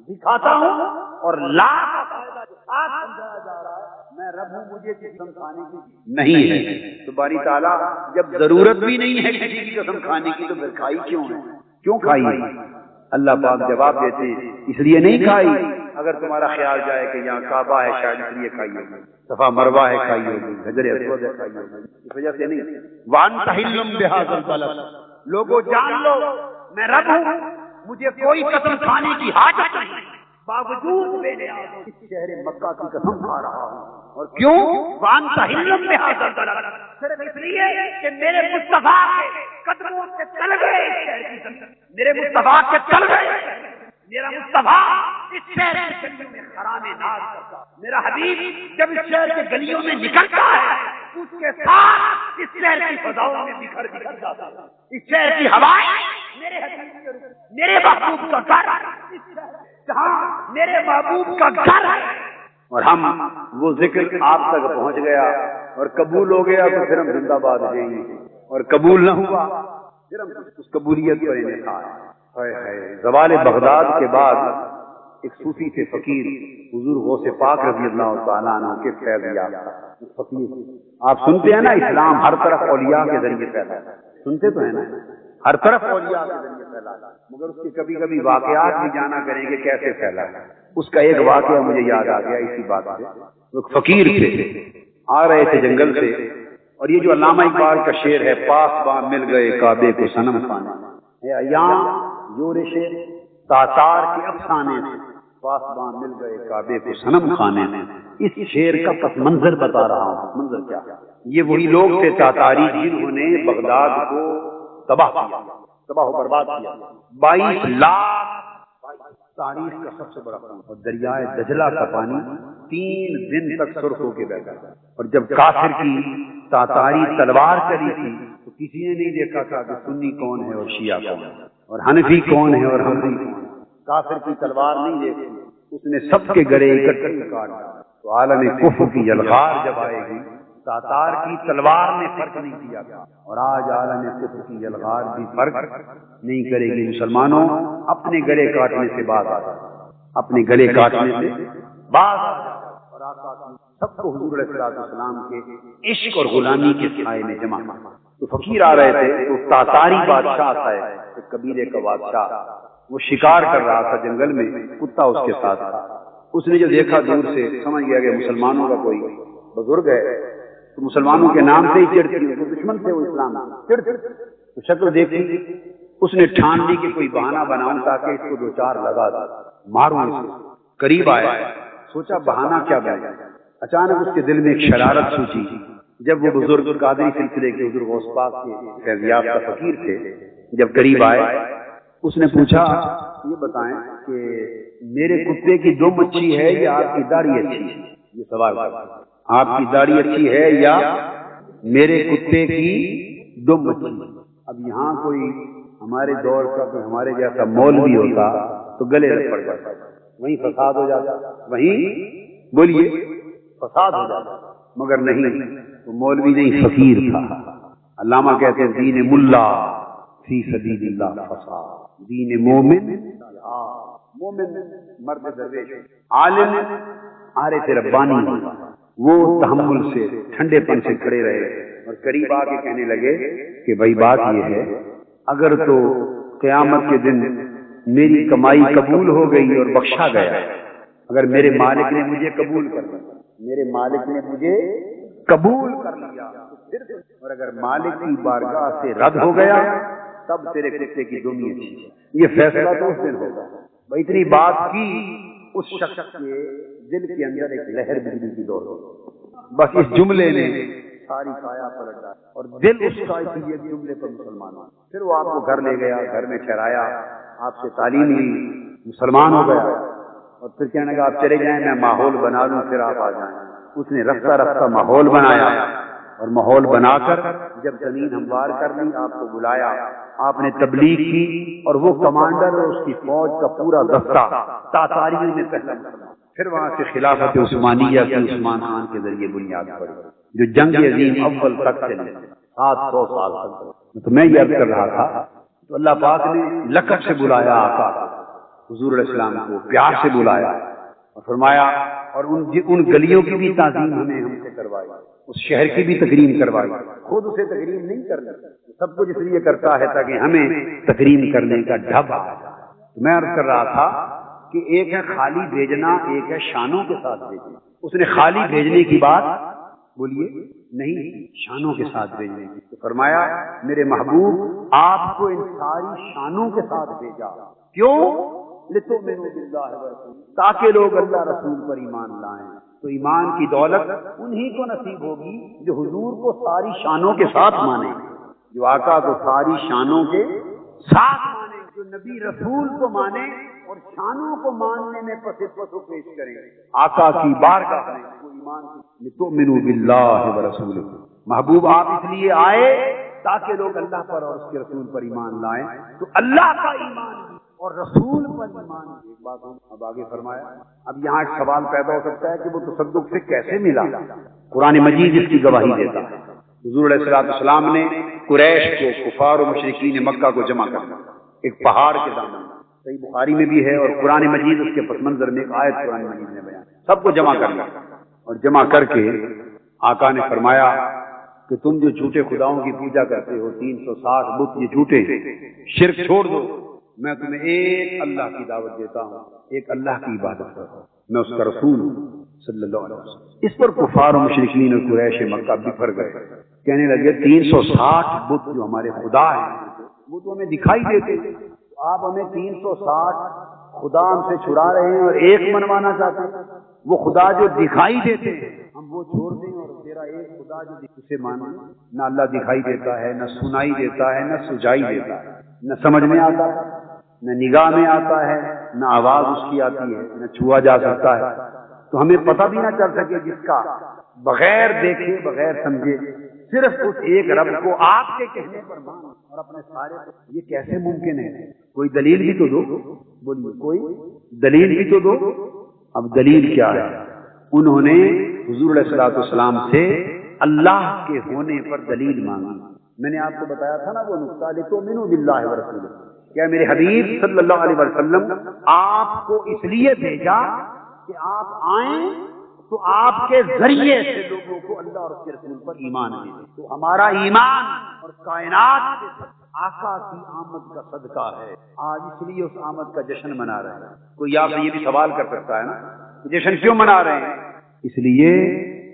بھی کھاتا ہوں اور لا کا فائدہ سمجھایا جا رہا ہے، میں رب ہوں، مجھے قسم کھانے کی نہیں ہے۔ تو باری تعالیٰ جب ضرورت بھی نہیں ہے کسی کی قسم کھانے کی تو پھر کھائی کیوں ہے؟ کیوں کھائی؟ اللہ پاک جواب دیتے اس لیے نہیں کھائی، اگر تمہارا خیال جائے کہ یہاں کعبہ ہے شاید اس لیے کھائی ہوگی، صفا مروہ ہے کھائی ہوگی، حجر اسود ہے کھائی ہوگی، اس وجہ سے نہیں۔ وَأَنْتَ حِلٌّ بِهَٰذَا الْبَلَدِ، لوگوں جان لو میں رب ہوں، مجھے کوئی قسم کھانے کی حاجت نہیں، باوجود میں نے اس شہر مکہ کی قسم کھا رہا ہوں۔ اور کیوں؟ وَأَنْتَ حِلٌّ بِهَٰذَا الْبَلَدِ، صرف اس لیے کہ میرے مصطفیٰ کے قدموں سے چل گئے، میرے مصطفیٰ کے چل گئے، میرا مصطفیٰ اس شہر کے گلیوں میں خرام ناز کرتا، میرا حبیب جب اس شہر کے گلیوں میں نکلتا ہے اس کے ساتھ اس شہر کی فضاؤں میں بکھر جاتا ہے، اس شہر کی ہوائیں میرے حبیب میرے محبوب کا گھر، جہاں میرے محبوب کا گھر ہے، اور ہم وہ ذکر آپ تک پہنچ گیا اور قبول ہو گیا تو پھر ہم زندہ باد جائیں گے، اور قبول نہ ہوا پھر ہم اس قبولیت پر انحصار ہے۔ زوال بغداد کے بعد ایک صوفی تھے فقیر حضور غوث پاک رضی اللہ تعالیٰ عنہ کے فیض یافتہ فقیر۔ آپ سنتے ہیں نا اسلام ہر طرف اولیاء کے ذریعے پھیلا، سنتے تو ہیں نا، ہر طرف اولیاء کے ذریعے پھیلا، مگر اس کے کبھی کبھی واقعات بھی جانا کریں گے کیسے پھیلا۔ اس کا ایک واقعہ مجھے یاد آ گیا اسی بات سے۔ وہ فقیر تھے، آ رہے تھے جنگل سے، اور یہ جو علامہ اقبال کا شعر ہے، پاسباں مل گئے کعبے کو صنم خانے، یہاں یورش تاتار کے افسانے سے پاسباں مل گئے کعبے کو صنم خانے میں، اس شعر کا پس منظر بتا رہا ہوں۔ منظر کیا؟ یہ وہی لوگ تھے تاتاری جنہوں نے بغداد کو تباہ کیا، تباہ و برباد کیا، 22 لاکھ تاریخ کا سب سے بڑا خون، اور دریائے دجلہ کا پانی 3 دن تک سرخ ہو کے بہتا تھا، اور جب کافر کی تاتاری تلوار چلی تھی تو کسی نے نہیں دیکھا تھا کہ سنی کون ہے اور شیعہ کون ہے اور حنفی کون ہے اور حنفی کون ہے، کافر کی تلوار نہیں دیکھی، اس نے سب کے گلے اکٹھے کاٹ دیا۔ تو عالم کفر کی یلغار جب آئے گی، تاتار کی تلوار نے فرق نہیں کیا تھا، اور آج عالم کفر کی یلغار بھی فرق نہیں کرے گی۔ مسلمانوں اپنے گلے کاٹنے سے باز آ جائے، اپنے گلے کاٹنے سے باز آ جائے، اور آقا سب کو حضور علیہ السلام کے عشق اور غلامی کے سائے میں جمع۔ تو فقیر آ رہے تھے، تو تاتاری بادشاہ تھا، ایک قبیلے کا بادشاہ، وہ شکار کر رہا تھا جنگل میں، کتا اس کے ساتھ تھا۔ اس نے جو دیکھا دور سے سمجھ گیا کہ مسلمانوں کا کوئی بزرگ ہے، تو مسلمانوں کے نام سے ہی چڑھتی، دشمن تھے وہ اسلام چڑھتے، تو شکل دیکھی، اس نے ٹھان لی کہ کوئی بہانہ بناؤں تاکہ اس کو 2-4 لگا دوں، ماروں اس کو۔ قریب آیا، سوچا بہانہ کیا بنے، اچانک اس کے دل میں ایک شرارت سوچی۔ جب وہ بزرگ قادری سلسلے کے حضور غوث پاک کے فیض یافتہ فقیر تھے، جب قریب آئے اس نے پوچھا یہ بتائیں کہ میرے کتے کی 2 مچھی ہے یا آپ کی داڑھی اچھی ہے؟ یہ سوال ہے، آپ کی داڑھی اچھی ہے یا میرے کتے کی 2 مچھی؟ اب یہاں کوئی ہمارے دور کا کوئی ہمارے جیسا مولوی ہوتا تو گلے پڑ جاتا، وہیں فساد ہو جاتا، وہیں بولیے فساد ہو جاتا، مگر نہیں، وہ مولوی نہیں فقیر تھا، علامہ کہتے ہیں دین ملا فی سبیل اللہ فساد، دین مومن مومن مرد درویش عالم عارف ربانی وہ تحمل سے ٹھنڈے پن سے کھڑے رہے اور قریب آ کے کہنے لگے کہ بھائی بات یہ ہے اگر تو قیامت کے دن میری کمائی قبول ہو گئی اور بخشا گیا، اگر میرے مالک نے مجھے قبول کر لیا، میرے مالک نے مجھے قبول کر لیا، اور اگر مالک کی بارگاہ سے رد ہو گیا تب تیرے کتے کی دنیا اچھی ہے۔ یہ فیصلہ تو اس دن ہوگا۔ بھائی اتنی بات کی اس شخص کے دل کے اندر ایک لہر بجلی کی دوڑ ہوئی، بس اس جملے نے ساری کایا پلٹ ڈالی اور دل اس کا اس لیے جملے پر مسلمان ہوا۔ پھر وہ آپ کو گھر لے گیا، گھر میں ٹھہرایا، آپ سے تعلیم لی، مسلمان ہو گیا، اور پھر کہنے لگا آپ چلے جائیں میں ماحول بنا لوں پھر آپ آ جائیں۔ اس نے رفتہ رفتہ ماحول بنایا اور ماحول بنا کر جب زمین ہموار کر لی آپ کو بلایا، آپ نے تبلیغ کی اور وہ کمانڈر اور اس کی فوج کا پورا دستہ تاتاریوں میں پہلا مسلمان۔ پھر وہاں سے خلافت عثمانیہ کی عثمان خان کے ذریعے بنیاد پڑی جو جنگ عظیم اول تک چلی 700 سال تک۔ تو میں یہ عرض کر رہا تھا تو اللہ پاک نے لقب سے بلایا آقا حضور علیہ السلام کو، پیار سے بلایا اور فرمایا، اور ان گلیوں کی بھی تعظیم ہم سے کروائی، اس شہر کی بھی تکریم کروائی، خود اسے تکریم نہیں کرنا، سب کچھ اس لیے کرتا ہے تاکہ ہمیں تکریم کرنے کا ڈھب آ جائے۔ تو میں عرض کر رہا تھا کہ ایک ہے خالی بھیجنا، ایک ہے شانوں کے ساتھ بھیجنا۔ اس نے خالی بھیجنے کی بات بولیے نہیں، شانوں کے ساتھ بھیجنے کی، تو فرمایا میرے محبوب آپ کو ان ساری شانوں کے ساتھ بھیجا، کیوں؟ لِتُؤْمِنُوا بِاللَّهِ وَرَسُولِهِ، تاکہ لوگ اللہ رسول پر ایمان لائیں۔ تو ایمان کی دولت انہی کو نصیب ہوگی جو حضور کو ساری شانوں کے ساتھ مانیں، جو آقا کو ساری شانوں کے ساتھ مانیں، جو نبی رسول کو مانیں اور شانوں کو ماننے میں پسو پیش کریں آقا کی بارگاہ میں، وہ ایمان کی لِتُؤْمِنُوا بِاللَّهِ وَرَسُولِهِ۔ محبوب آپ اس لیے آئے تاکہ لوگ اللہ پر اور اس کے رسول پر ایمان لائیں، تو اللہ کا ایمان اور رسول پر ایمان۔ ایک بات اب آگے فرمایا، اب یہاں ایک سوال پیدا ہو سکتا ہے کہ وہ تصدق سے کیسے ملا؟ قرآن مجید اس کی گواہی دیتا ہے۔ حضور علیہ السلام نے قریش کو، کفار و مشرکین مکہ کو جمع کر دیا ایک پہاڑ کے دامن میں، صحیح بخاری میں بھی ہے، اور قرآن مجید اس کے پس منظر میں ایک آیت قرآن مجید نے بیان، سب کو جمع کر لیا، اور جمع کر کے آقا نے فرمایا کہ تم جو جھوٹے خداؤں کی پوجا کرتے ہو 360 بت یہ جھوٹے، شرک چھوڑ دو، میں تمہیں ایک اللہ کی دعوت دیتا ہوں، ایک اللہ کی عبادت کرو، میں اس کا رسول ہوں صلی اللہ علیہ وسلم۔ اس پر کفار و مشرکین اور قریش مکہ بفر گئے، کہنے لگے 360 بت جو ہمارے خدا ہیں وہ تو ہمیں دکھائی دیتے، آپ ہمیں 360 خدا ہم سے چھڑا رہے ہیں اور ایک منوانا چاہتے ہیں، وہ خدا جو دکھائی دیتے ہیں ہم وہ چھوڑ دیں اور تیرا ایک خدا جو اسے مانیں۔ نہ اللہ دکھائی دیتا ہے، نہ سنائی دیتا ہے، نہ سجائی دیتا ہے، نہ سمجھ میں آتا ہے، نہ نگاہ میں آتا ہے، نہ آواز اس کی آتی ہے، نہ چھوا جا سکتا ہے، تو ہمیں پتہ بھی نہ چل سکے جس کا بغیر دیکھے بغیر سمجھے صرف اس ایک رب کو آپ کے کہنے پر مان اور اپنے سارے، یہ کیسے ممکن ہے؟ کوئی دلیل بھی تو دو، بولیے کوئی دلیل بھی تو دو۔ اب دلیل کیا ہے؟ انہوں نے حضور علیہ السلام سے اللہ کے ہونے پر دلیل مانگی۔ میں نے آپ کو بتایا تھا نا وہ نقطہ، لِتُؤْمِنُوا بِاللَّهِ وَرَسُولِهِ، کیا میرے حبیب صلی اللہ علیہ وسلم آپ کو اس لیے بھیجا کہ آپ آئیں تو آپ کے ذریعے سے لوگوں کو اللہ اور اس کے رسول پر ایمان دے۔ تو ہمارا ایمان اور کائنات کے آقا کی آمد کا صدقہ ہے، آج اس لیے اس آمد کا جشن منا رہے ہیں۔ کوئی آپ سے یہ بھی سوال کر سکتا ہے نا جشن کیوں منا رہے ہیں؟ اس لیے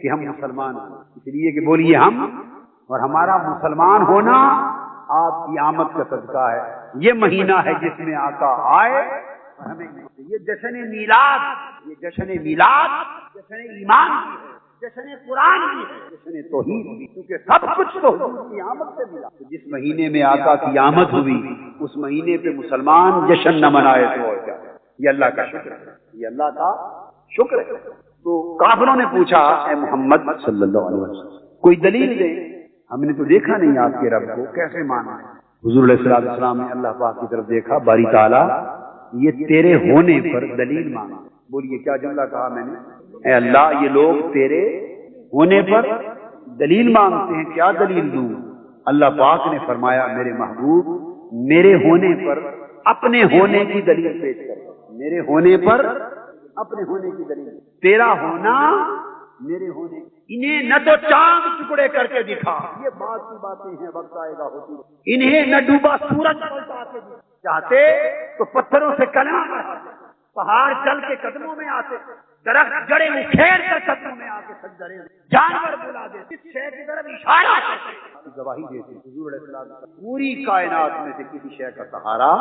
کہ ہم مسلمان ہیں، اس لیے کہ بولیے ہم، اور ہمارا مسلمان ہونا آپ کی آمد کا صدقہ ہے۔ یہ مہینہ ہے جس میں آقا آئے اور ہمیں یہ جشن میلاد، یہ جشن میلاد جشن ایمان بھی ہے، جشن قرآن بھی ہے، جشن توحید بھی، کیونکہ سب کچھ تو حضور کی آمد سے ملا۔ تو جس مہینے میں آقا کی آمد ہوئی اس مہینے پہ مسلمان جشن نہ منائے تو اور کیا؟ یہ اللہ کا شکر ہے، یہ اللہ کا شکر ہے۔ تو کافروں نے پوچھا اے محمد صلی اللہ علیہ وسلم کوئی دلیل دیں، ہم نے تو دیکھا نہیں آپ کے رب کو، کیسے مانا ہے؟ حضور علیہ السلام نے اللہ پاک کی طرف دیکھا، باری تعالیٰ یہ تیرے ہونے پر دلیل مانگا۔ بولیے کیا جملہ کہا میں نے؟ اے اللہ یہ لوگ تیرے ہونے پر دلیل مانگتے ہیں، کیا دلیل دوں؟ اللہ پاک نے فرمایا میرے محبوب میرے ہونے پر اپنے ہونے کی دلیل پیش کر، میرے ہونے پر اپنے ہونے کی دلیل، تیرا ہونا میرے ہونے، انہیں نہ تو چاند ٹکڑے کر کے دکھا، یہ بات کی باتیں ہیں، وقت آئے گا ہوتی، انہیں نہ ڈوبا سورج پلٹا کے دکھا، چاہتے تو پتھروں سے کلمہ پڑھاتے، پہاڑ چل کے قدموں میں آتے، درخت جڑے اکھیڑ کر قدموں میں آ کے سجدے، جانور بلا دیتے، اس شے کی طرف اشارہ کرتے، گواہی دیتے حضور علیہ السلام پوری کائنات میں سے کسی شے کا سہارا،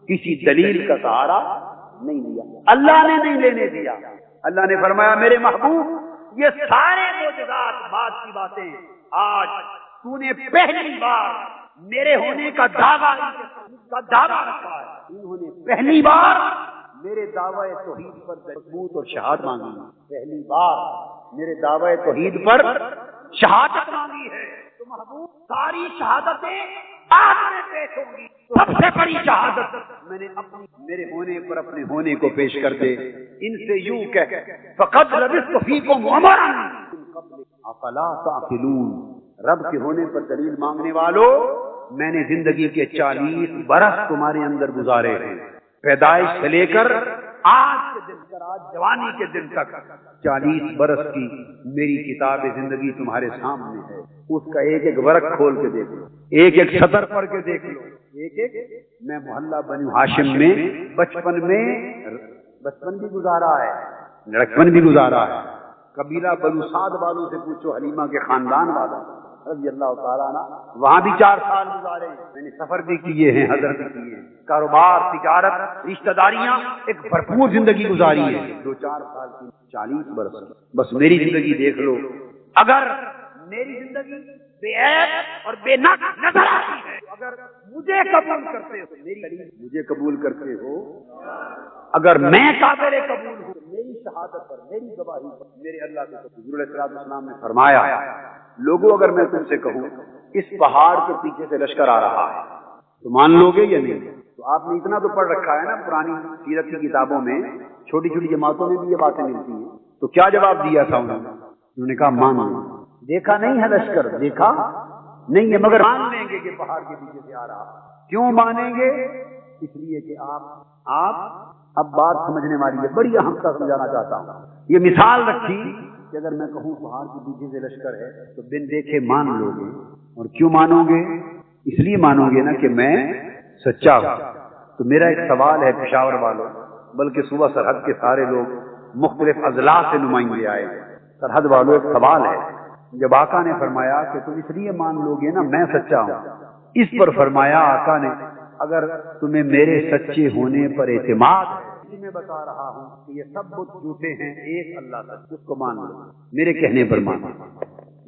کسی دلیل کا سہارا نہیں لیا، اللہ نے نہیں لینے دیا۔ اللہ نے فرمایا میرے محبوب یہ سارے معجزات بعد کی باتیں، آج تو نے پہلی بار میرے ہونے کا دعویٰ رکھا ہے، انہوں نے پہلی بار میرے دعوی توحید پر ثبوت اور شہادت مانگی، پہلی بار میرے دعوی توحید پر شہادت مانگی ہے، تو محبوب ساری شہادتیں بعد میں پیش ہوں گی، سب سے بڑی شہادت میں نے اپنی میرے ہونے پر اپنے ہونے کو پیش کر دے، ان سے یوں کہہ فقد لبثت فیکم عمرا افلا تعقلون، رب کے ہونے پر دلیل مانگنے والوں میں نے زندگی کے 40 برس تمہارے اندر گزارے ہیں، پیدائش سے لے کر آج کے دن تک، آج جوانی کے دن تک 40 برس کی میری کتاب زندگی تمہارے سامنے ہے، اس کا ایک ایک ورق کھول کے دیکھ لو، ایک ایک سطر پڑھ کے دیکھ لو، ایک ایک میں محلہ بنو ہاشم میں بچپن بھی گزارا ہے، لڑکپن بھی گزارا ہے، قبیلہ بنو سعد والوں سے پوچھو، حلیمہ کے خاندان والا رضی اللہ تعالیٰ عنہ، وہاں بھی 4 سال گزارے، میں نے سفر بھی کیے ہیں، حضر بھی کیے ہیں، کاروبار، تجارت، رشتہ داریاں، ایک بھرپور زندگی گزاری ہے، 2-4 سال کی 40 برس، بس میری زندگی دیکھ لو، اگر میری زندگی بے عیب اور بے نقص نظر آتی ہے، اگر مجھے قبول کرتے ہو، مجھے قبول کرتے ہو، اگر میں قابل قبول ہوں، میری شہادت پر، میری گواہی پر، میرے اللہ کے حضور علیہ السلام نے فرمایا لوگوں اگر میں تم سے کہوں اس پہاڑ کے پیچھے سے لشکر آ رہا ہے تو مان لو گے یا نہیں؟ تو آپ نے اتنا تو پڑھ رکھا ہے نا پرانی سیرت کی کتابوں میں، چھوٹی چھوٹی جماعتوں میں بھی یہ باتیں ملتی ہیں، تو کیا جواب دیا تھا انہوں نے کہا مان لو، دیکھا نہیں ہے لشکر، دیکھا نہیں ہے مگر مان لیں گے کہ پہاڑ کے پیچھے سے آ رہا۔ کیوں مانیں گے؟ اس لیے کہ آپ اب بات سمجھنے والی ہے، بڑی اہم کا سمجھانا چاہتا ہوں، یہ مثال رکھی کہ اگر میں کہوں پہاڑ کے پیچھے سے لشکر ہے تو بن دیکھے مان لو گے، اور کیوں مانو گے؟ اس لیے مانو گے نا کہ میں سچا ہوں۔ تو میرا ایک سوال ہے پشاور والوں، بلکہ صوبہ سرحد کے سارے لوگ، مختلف اضلاع سے نمائندے آئے، سرحد والوں ایک سوال ہے، جب آقا نے فرمایا کہ تم اس لیے مان لو گے نا میں سچا ہوں، اس پر فرمایا آقا نے اگر تمہیں میرے سچے ہونے پر اعتماد ہے، میں بتا رہا ہوں کہ یہ سب بت جھوٹے ہیں، ایک اللہ سچ، اس کو مان لو، میرے کہنے پر مانو۔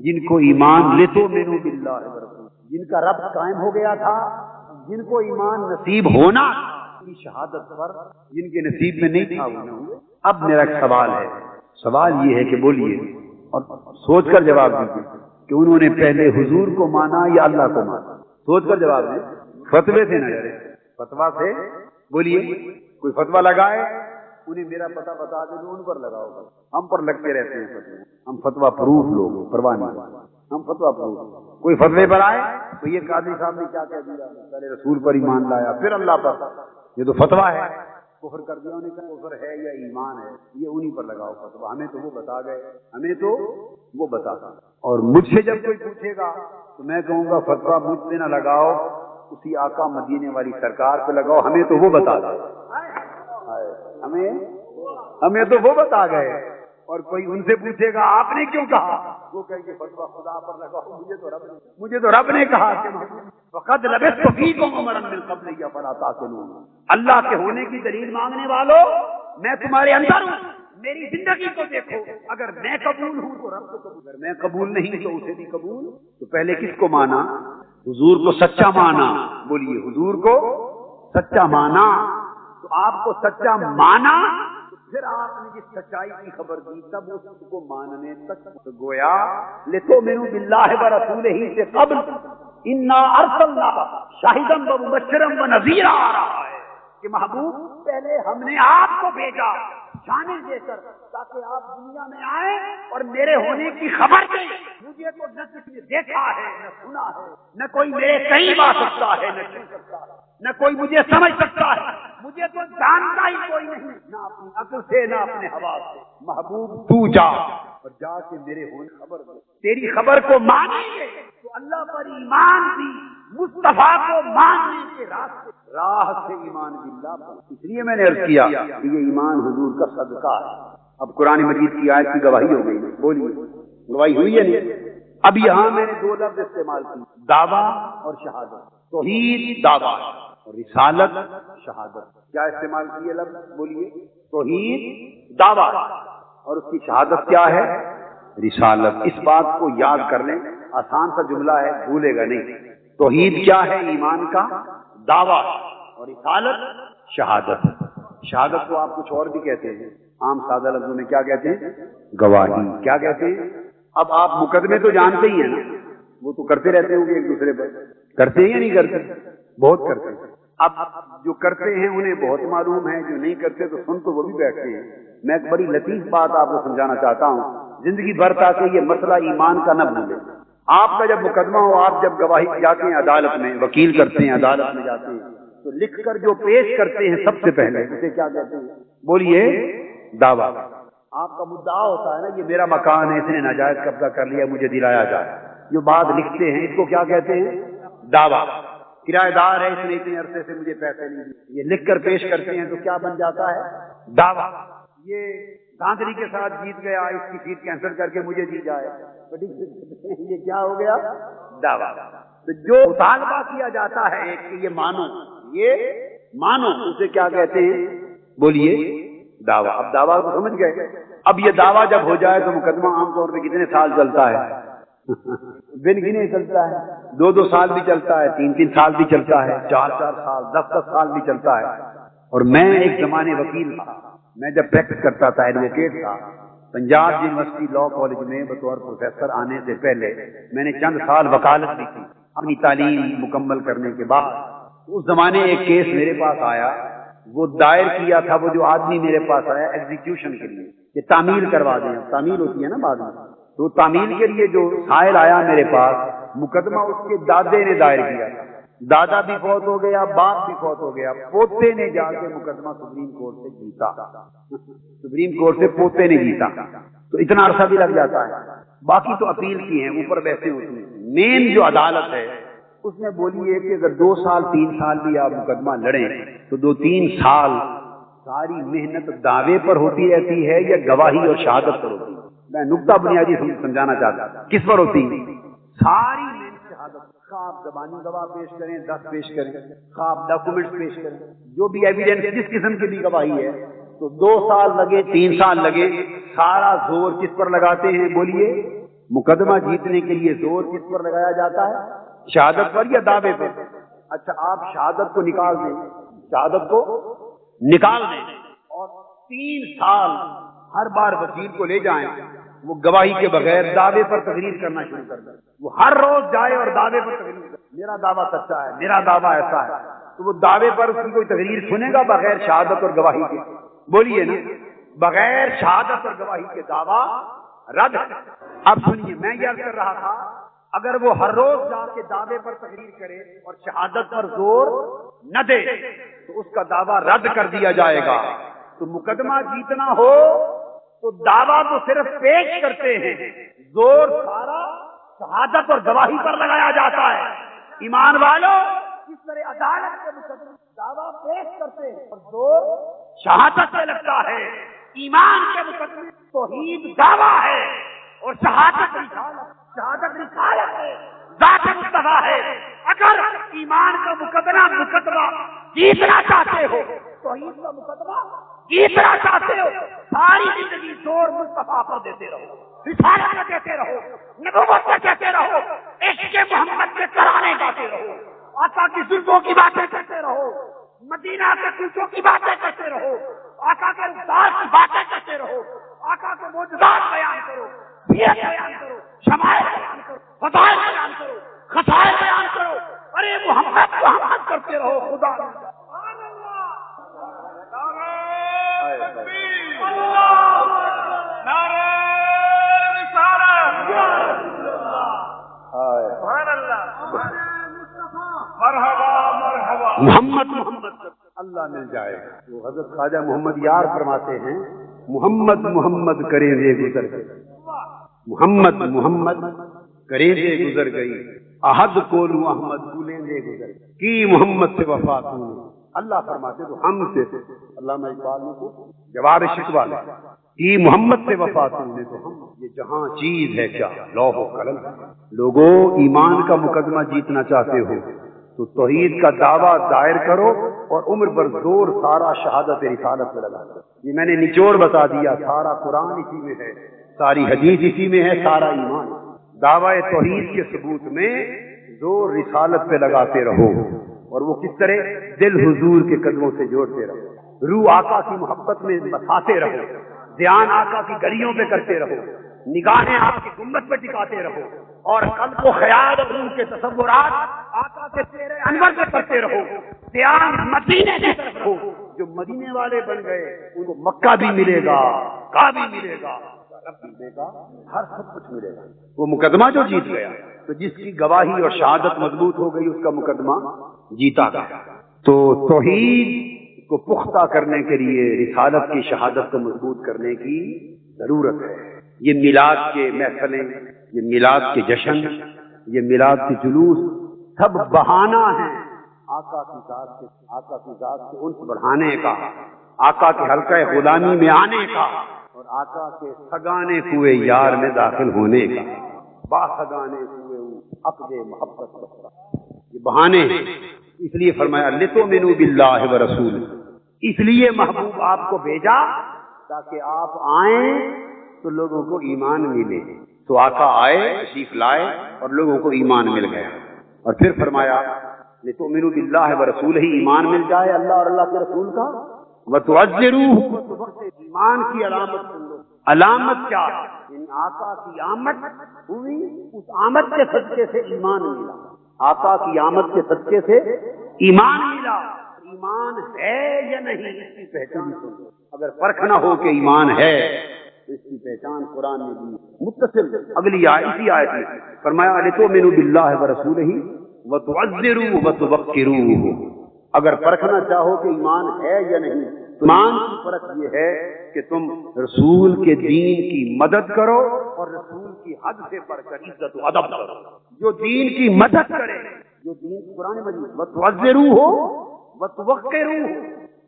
جن کو ایمان لے تو مینو باللہ ورسول، جن کا رب قائم ہو گیا تھا، جن کو ایمان نصیب ہونا کی شہادت پر، جن کے نصیب میں نہیں تھا وہ نہ ہوئے۔ اب میرا ایک سوال ہے، سوال یہ ہے کہ بولیے اور سوچ کر جواب دیجیے کہ انہوں نے پہلے حضور کو مانا یا اللہ کو مانا؟ سوچ کر جواب دیں، فتوے سے نہ ڈرے، فتوا سے بولیے، کوئی فتوا لگائے انہیں میرا پتہ بتا دے تو ان پر لگاؤ، ہم پر لگتے رہتے ہیں فتوے، ہم فتوا پروف لوگ، پرواہ نہیں، ہم فتوا پروف۔ کوئی فتوے پر آئے تو یہ قاضی صاحب نے کیا کہہ دیا، پہلے رسول پر ایمان لایا پھر اللہ پر، یہ تو فتوا ہے، کفر کر دیا، انہیں کہا کفر ہے یا ایمان ہے، یہ انہی پر لگاؤ فتوا، ہمیں تو وہ بتا گئے، ہمیں تو وہ بتا گئے۔ اور مجھ سے جب کوئی پوچھے گا تو میں کہوں گا فتوا مجھ سے نہ لگاؤ، اسی آقا مدینے والی سرکار پہ لگاؤ، ہمیں تو وہ بتا گئے، ہمیں تو وہ بتا گئے۔ اور کوئی ان سے پوچھے گا آپ نے کیوں کہا، وہ کہیں گے فتوا خدا پر لگاؤ، مجھے تو رب نے کہا کہ وقد لبثت فیکم عمرا من قبل افلا تعقلون، اللہ کے ہونے کی دلیل مانگنے والوں میں تمہارے اندر ہوں، میری زندگی کو دیکھو، اگر میں قبول ہوں تو رب کو قبول، اگر میں قبول نہیں تو اسے بھی قبول۔ تو پہلے کس کو مانا؟ حضور کو سچا مانا، بولیے حضور کو سچا مانا۔ تو آپ کو سچا مانا، پھر آپ نے جس سچائی کی خبر دی تب اس کو ماننے تک گویا لتؤمنوا باللہ ورسولہ سے قبل انا ارسلنا شاہدا ومبشرا ونذیرا آ رہا ہے کہ محبوب پہلے ہم نے آپ کو بھیجا نشانے دے کر تاکہ آپ دنیا میں آئیں اور میرے ہونے کی خبر دیں. مجھے تو نہ کسی نے دیکھا ہے نہ سنا ہے، نہ کوئی میرے قریب آ سکتا ہے نہ چھو سکتا ہے، نہ کوئی مجھے سمجھ سکتا ہے، مجھے تو جانتا ہی کوئی نہیں، نہ اپنی عقل سے نہ اپنے حواس سے. محبوب تو جا اور جا کے میرے ہونے خبر دے. تیری خبر کو مانیں گے تو اللہ پر ایمان بھی، مصطفیٰ کو ماننے کے راہ سے ایمان باللہ پر. اس لیے میں نے عرض کیا کہ یہ ایمان حضور کا صدقہ ہے. اب قرآن مجید کی آیت کی گواہی ہو گئی. بولیے گواہی ہوئی ہے نہیں؟ اب یہاں میں نے دو لفظ استعمال کی، دعویٰ اور شہادت. توحید دعویٰ اور رسالت شہادت. کیا استعمال کیے لفظ؟ بولیے. توحید دعویٰ اور اس کی شہادت کیا ہے؟ رسالت. اس بات کو یاد کر لیں، آسان سا جملہ ہے، بھولے گا نہیں. توحید کیا ہے؟ ایمان کا دعویٰ، اور رسالت شہادت. شہادت کو آپ کچھ اور بھی کہتے ہیں، عام سادہ لفظوں میں کیا کہتے ہیں؟ گواہی. کیا کہتے ہیں؟ اب آپ مقدمے تو جانتے ہی ہیں نا، وہ تو کرتے رہتے ہوں گے ایک دوسرے پر. کرتے ہیں یا نہیں کرتے؟ بہت کرتے ہیں. اب جو کرتے ہیں انہیں بہت معلوم ہے، جو نہیں کرتے تو سن تو وہ بھی بیٹھتے ہیں. میں ایک بڑی لطیف بات آپ کو سمجھانا چاہتا ہوں، زندگی بھر تاکہ یہ مسئلہ ایمان کا نہ بھولے. آپ کا جب مقدمہ ہو، آپ جب گواہی جاتے ہیں عدالت میں، وکیل کرتے ہیں، عدالت میں جاتے ہیں، تو لکھ کر جو پیش کرتے ہیں سب سے پہلے اسے کیا کہتے ہیں؟ بولیے. دعویٰ. آپ کا مدعا ہوتا ہے نا، یہ میرا مکان ہے، اس نے ناجائز قبضہ کر لیا، مجھے دلایا جائے. جو بات لکھتے ہیں اس کو کیا کہتے ہیں؟ دعویٰ. کرایہ دار ہے، اس نے اتنے عرصے سے مجھے پیسے نہیں دیے، یہ لکھ کر پیش کرتے ہیں تو کیا بن جاتا ہے؟ دعویٰ. یہ دھاندلی کے ساتھ جیت گیا، اس کی سیٹ کینسل کر کے مجھے دی جائے، یہ کیا ہو گیا؟ دعویٰ. تو جو مطالبہ کیا جاتا ہے ایک کہ یہ مانو، یہ مانو، اسے کیا کہتے ہیں؟ بولیے. دعویٰ. اب دعویٰ کو سمجھ گئے. اب یہ دعویٰ جب ہو جائے تو مقدمہ عام طور پہ کتنے سال چلتا ہے؟ بن گنے چلتا ہے. 2 سال بھی چلتا ہے، 3 سال بھی چلتا ہے، 4 سال، 10 سال بھی چلتا ہے. اور میں ایک زمانے وکیل تھا، میں جب پریکٹس کرتا تھا، ایڈوکیٹ تھا، پنجاب یونیورسٹی لاء کالج میں بطور پروفیسر آنے سے پہلے میں نے چند سال وکالت بھی کی اپنی تعلیم مکمل کرنے کے بعد. اس زمانے ایک کیس میرے پاس آیا، وہ دائر کیا تھا، وہ جو آدمی میرے پاس آیا ایگزیکیوشن کے لیے کہ تعمیل کروا دیں. تعمیل ہوتی ہے نا بعد میں، تو تعمیل کے لیے جو سائل آیا میرے پاس، مقدمہ اس کے دادے نے دائر کیا. دادا بھی فوت ہو گیا، باپ بھی فوت ہو گیا، پوتے نے جا کے مقدمہ سپریم کورٹ سے جیتا. سپریم کورٹ سے پوتے نے جیتا. تو اتنا عرصہ بھی لگ جاتا ہے. باقی تو اپیل کی ہیں، اوپر بیٹھے ہوتے ہیں. مین جو عدالت ہے اس میں بولیے کہ اگر 2 سال 3 سال بھی آپ مقدمہ لڑیں تو 2-3 سال ساری محنت دعوے پر ہوتی رہتی ہے یا گواہی اور شہادت پر ہوتی ہے؟ میں نقطہ بنیادی سمجھانا چاہتا ہوں. کس پر ہوتی ہے؟ ساری محنت شہادت. خواہ آپ زبانی گواہ پیش کریں، 10 پیش کریں، خواہ آپ ڈاکومنٹس پیش کریں، جو بھی ایویڈنس جس قسم کی بھی گواہی ہے، تو 2 سال لگے 3 سال لگے، سارا زور کس پر لگاتے ہیں؟ بولیے. مقدمہ جیتنے کے لیے زور کس پر لگایا جاتا ہے؟ شہادت پر یا دعوے پر؟ اچھا آپ شہادت کو نکال دیں، شہادت کو نکال دیں اور 3 سال ہر بار وکیل کو لے جائیں، وہ گواہی کے بغیر دعوے پر تقریر کرنا شروع کر دیں. وہ ہر روز جائے اور دعوے پر تقریر کرے، میرا دعویٰ سچا ہے، میرا دعویٰ ایسا ہے. تو وہ دعوے پر اس کی کوئی تقریر سنے گا بغیر شہادت اور گواہی کے؟ بولیے نا. بغیر شہادت اور گواہی کے دعویٰ رد. اب سنیے، میں یہ عرض کر رہا تھا، اگر وہ ہر روز جا کے دعوے پر تقریر کرے اور شہادت پر زور نہ دے تو اس کا دعویٰ رد کر دیا جائے گا. تو مقدمہ جیتنا ہو تو دعویٰ تو صرف پیش کرتے ہیں، زور سارا شہادت اور گواہی پر لگایا جاتا ہے. ایمان والو، اس طرح عدالت کے مقدمے دعویٰ پیش کرتے ہیں اور زور شہادت پہ لگتا ہے. ایمان کے مقدمے توحید دعویٰ ہے اور شہادت رسالت. شہادت رسالت ہے، ذات مصطفیٰ ہے. اگر ایمان کا مقدمہ جیتنا چاہتے ہو، توحید کا مقدمہ جیتنا چاہتے ہو، ساری زندگی زور مصطفیٰ پر دیتے رہو، رسالت میں دیتے رہو، نبوت میں دیتے رہو، عشق محمد کے ترانے گاتے رہو، آقا کی زلفوں کی باتیں کرتے رہو، مدینہ کے کلچوں کی باتیں کرتے رہو، آقا کے رفتار کی باتیں کرتے رہو، آقا کے معجزات بیان کرو، سیرت بیان کرو، شمائل بیان کرو، فضائل بیان کرو، خصائل بیان کرو. ارے محمد کرتے رہو. خدا اللہ مل جائے گا. تو حضرت خواجہ محمد یار فرماتے ہیں محمد محمد کریں دے گزر گئی, محمد محمد کریں دے گزر گئی, احد کولو احمد بولیں دے گزر گئی, کی محمد سے وفا تو نے. اللہ فرماتے تو ہم سے علامہ اقبال نے کو جواب شکوہ لے, کی محمد سے وفا تو نے تو ہم. یہ جہاں چیز ہے کیا لوح و قلم. لوگوں ایمان کا مقدمہ جیتنا چاہتے ہو تو توحید کا دعویٰ دائر کرو اور عمر بھر زور سارا شہادت رسالت میں لگا دو. یہ میں نے نچوڑ بتا دیا, سارا قرآن اسی میں ہے, ساری حدیث اسی میں ہے, سارا ایمان. دعویٰ توحید کے ثبوت میں زور رسالت پہ لگاتے رہو, اور وہ کس طرح دل حضور کے قدموں سے جوڑتے رہو, روح آقا کی محبت میں بساتے رہو, دھیان آقا کی گلیوں پہ کرتے رہو, نگاہیں آپ کی گنبد پہ ٹکاتے رہو, اور قلب و خیال اور روح کے تصورات آقا کے چہرے انور پہ کرتے رہو. دھیان مدینے کی طرف ہو. جو مدینے والے بن گئے ان کو مکہ بھی ملے گا, کا بھی ملے گا, رب بھی ملے گا, ہر سب کچھ ملے گا. وہ مقدمہ جو جیت گیا تو جس کی گواہی اور شہادت مضبوط ہو گئی اس کا مقدمہ جیتا گیا. تو توحید کو پختہ کرنے کے لیے رسالت کی شہادت کو مضبوط کرنے کی ضرورت ہے. یہ میلاد کے محفلیں, یہ میلاد کے جشن, یہ میلاد کے جلوس سب بہانہ ہیں آقا کی ذات سے انس بڑھانے کا, آقا کے حلقہ غلامی میں آنے کا, اور آقا کے سگانے کوئے یار میں داخل ہونے کا. با سگانے کوئے عقد محبت بسرا, یہ بہانے ہیں. اس لیے فرمایا لتؤمنوا باللہ ورسولہ, اس لیے محبوب آپ کو بھیجا تاکہ آپ آئیں تو لوگوں کو ایمان ملے. تو آقا آئے, تشریف لائے, اور لوگوں کو ایمان مل گیا. اور پھر فرمایا لتؤمنوا باللہ ورسولہ, ایمان مل جائے اللہ اور اللہ کے رسول کا. وتعزروہ, ایمان کی علامت سن لو. علامت کیا ہے؟ ان آقا کی آمد ہوئی, اس آمد کے صدقے سے ایمان ملا. آقا کی آمد کے صدقے سے ایمان ملا. ایمان ہے یا نہیں اس کی پہچان سن لو. اگر پرکھ نہ ہو کہ ایمان ہے تو اس کی پہچان قرآن میں بھی متصل اگلی اسی آیت میں فرمایا لتؤمنوا باللہ ورسولہ وتعزروہ وتوقروہ. اگر پرکھنا چاہو کہ ایمان ہے یا نہیں, ایمان کی پرکھ یہ ہے کہ تم رسول کے دین کی مدد کرو اور رسول کی حد سے بڑھ کر عزت و ادب کرو. جو دین کی مدد کرے, جو دین قرآن مجید وتعزروہ وتوقروہ,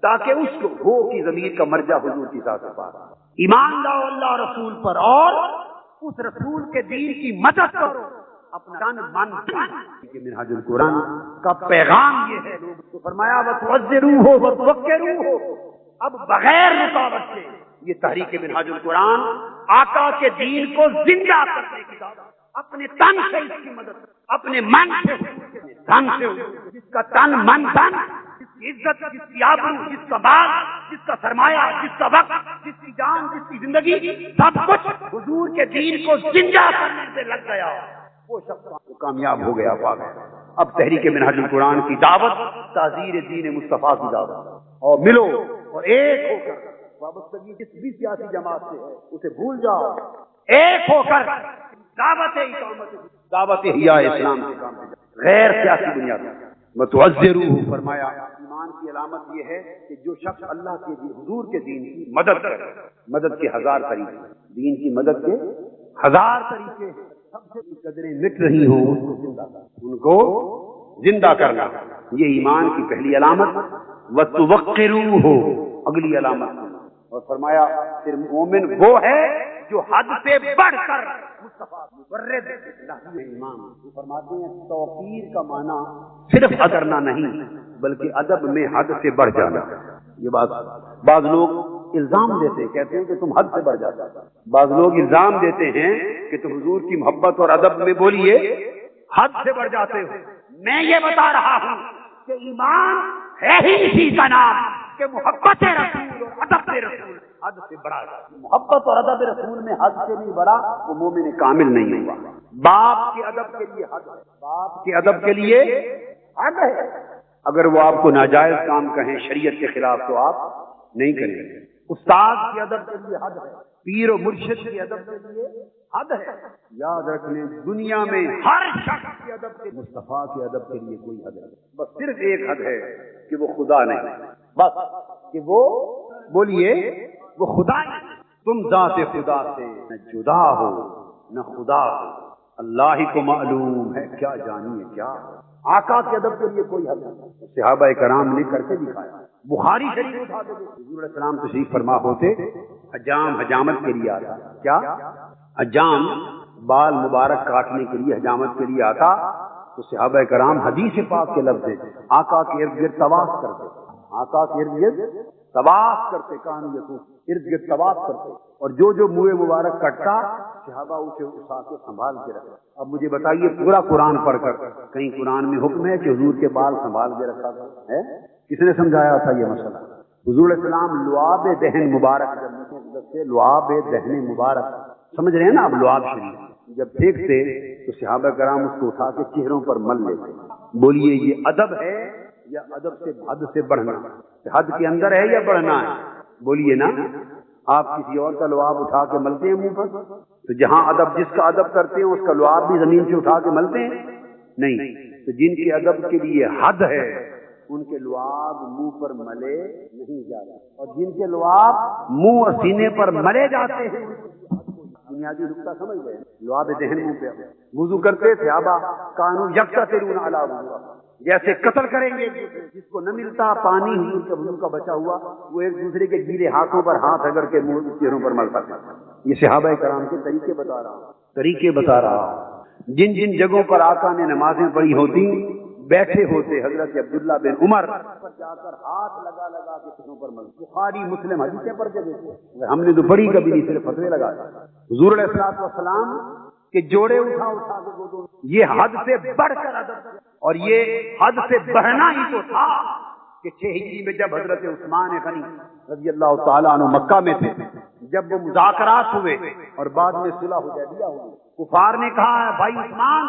تاکہ اس کو ہو کی ضمیر کا مرجع حضور کی ذات پر. ایمان لاؤ اللہ رسول پر اور اس رسول کے دین کی مدد کرو. اپنا تن من دھن. منہاج القرآن کا پیغام یہ ہے. تو فرمایا وتعزروہ وتوقروہ. اب بغیر رکاوٹ کے یہ تحریک منہاج القرآن آقا کے دین کو زندہ کرنے کی دعوت. اپنے تن سے اس کی مدد, اپنے من سے, تن سے, جس کا تن من تن, جس کی عزت, جس کی آبرو, جس کا بال, جس کا سرمایہ, جس کا وقت, جس کی جان, جس کی زندگی, سب کچھ حضور کے دین کو زندہ کرنے سے لگ گیا, وہ شخص کامیاب ہو گیا, پا گیا. اب تحریک منہاج القرآن کی دعوت تعزیر دین مصطفیٰ کی دعوت, اور ملو اور ایک ہو کر. وابستگی جس بھی سیاسی جماعت سے ہے اسے بھول جاؤ, ایک ہو کر دعوت اقامت, دعوت احیاء اسلام کے کام پہ جاؤ, غیر سیاسی بنیاد. وتعزروہ فرمایا ایمان کی علامت یہ ہے کہ جو شخص اللہ کے دین, حضور کے دین کی مدد کرے. مدد کے ہزار طریقے, دین کی مدد کے ہزار طریقے ہیں. سب سے قدریں مٹ رہی ہوں اس کو زندہ کرنا, ان کو زندہ کرنا, یہ ایمان کی پہلی علامت. وتوقروہ اگلی علامت. اور فرمایا پھر مومن وہ ہے جو حد سے بڑھ کر مصطفیٰ مبرد ایمان. فرماتے ہیں توقیر کا معنی صرف ادرنا نہیں بلکہ ادب میں حد سے بڑھ جانا. یہ بات بعض لوگ الزام دیتے, کہتے ہیں کہ تم حد سے بڑھ جاتا. بعض لوگ الزام دیتے ہیں کہ تم حضور کی محبت اور ادب میں بولیے حد سے بڑھ جاتے ہو. میں یہ بتا رہا ہوں کہ ایمان ہے ہی اسی کا نام کہ محبت رسول اور ادب رسول حد سے بڑا. محبت اور ادب رسول میں حد سے نہیں بڑا وہ مومن کامل نہیں ہوا. باپ کے ادب کے لیے حد ہے, باپ کے ادب کے لیے حد ہے. اگر وہ آپ کو ناجائز کام کہیں شریعت کے خلاف تو آپ نہیں کریں گے. استاد کے ادب کے لیے حد ہے, پیر و مرشد کے ادب کے لیے حد ہے. یاد رکھ لیں دنیا میں ہر شخص کے ادب کے, مصطفیٰ کے ادب کے لیے کوئی حد نہیں. بس صرف ایک حد ہے کہ وہ خدا نہیں. بس کہ وہ بولیے وہ خدا ہے، تم ذات خدا سے نہ جدا ہو نہ خدا ہو، اللہ ہی کو معلوم ہے کیا جانیے کیا۔ آقا کے ادب کے لیے کوئی حد نہیں، صحابہ کرام نے کر کے دکھایا۔ بخاری شریف اٹھا کے حضور علیہ السلام تشریف فرما ہوتے، حجام حجامت کے لیے آتا، کیا حجام بال مبارک کاٹنے کے لیے حجامت کے لیے آتا، تو صحابہ کرام حدیث پاک کے لفظ آقا کے ارد گرد طواف کرتے، آقا کے ارد گرد طواف کرتے، کان یسوع ارد گرد طواف کرتے، اور جو منہ مبارک کٹتا صحابہ اسے اٹھا کے سنبھال کے رکھا۔ اب مجھے بتائیے پورا قرآن پڑھ کر کہیں قرآن میں حکم ہے کہ حضور کے بال سنبھال کے رکھا ہے؟ کس نے سمجھایا تھا یہ مسئلہ؟ حضور علیہ السلام لعاب دہن مبارک سے، لعاب دہن مبارک سمجھ رہے ہیں نا آپ؟ لعاب شریف جب پھینکتے تو صحابہ کرام اس کو اٹھا کے چہروں پر مل لیتے۔ بولیے یہ ادب ہے یا ادب سے حد سے بڑھنا؟ حد کے اندر ہے یا بڑھنا ہے؟ بولیے نا۔ آپ کسی اور کا لعاب اٹھا کے ملتے ہیں منہ پر؟ تو جہاں ادب، جس کا ادب کرتے ہیں اس کا لعاب بھی زمین سے اٹھا کے ملتے ہیں؟ نہیں۔ تو جن کے ادب کے لیے حد ہے ان کے لعاب منہ پر ملے نہیں جاتے، اور جن کے لعاب منہ اور سینے پر ملے جاتے ہیں بنیادی نقطہ سمجھ گئے؟ لعاب دہن منہ پہ وضو کرتے تھے آبا کانو یکتسرون علی وضو، جیسے قتل کریں گے جس کو نہ ملتا پانی حضور کے وضو کا بچا ہوا، وہ ایک دوسرے کے گیلے ہاتھوں پر ہاتھ رگڑ کے منہ چہروں پر ملتا تھا۔ یہ صحابہ کرام کے طریقے بتا رہا ہوں، طریقے بتا رہا ہوں۔ جن جن جگہوں پر آقا نے نمازیں پڑھی ہوتی، بیٹھے ہوتے حضرت عبداللہ بن عمر پر جا کر ہاتھ لگا لگا کے چہروں پر ملتے۔ بخاری مسلم حدیثیں پڑھ کے دیکھو، ہم نے تو پڑھی کبھی نہیں، صرف فتوے لگا۔ حضور علیہ الصلوۃ والسلام کے جوڑے اٹھا اٹھا کے گودوں، یہ حد سے بڑھ کر ادب، اور یہ حد سے بڑھنا ہی تو تھا کہ 6 ہجری میں جب حضرت عثمان غنی رضی اللہ تعالیٰ عنہ مکہ میں تھے، جب وہ مذاکرات ہوئے اور بعد میں صلح حدیبیہ ہوئی، کفار نے کہا بھائی عثمان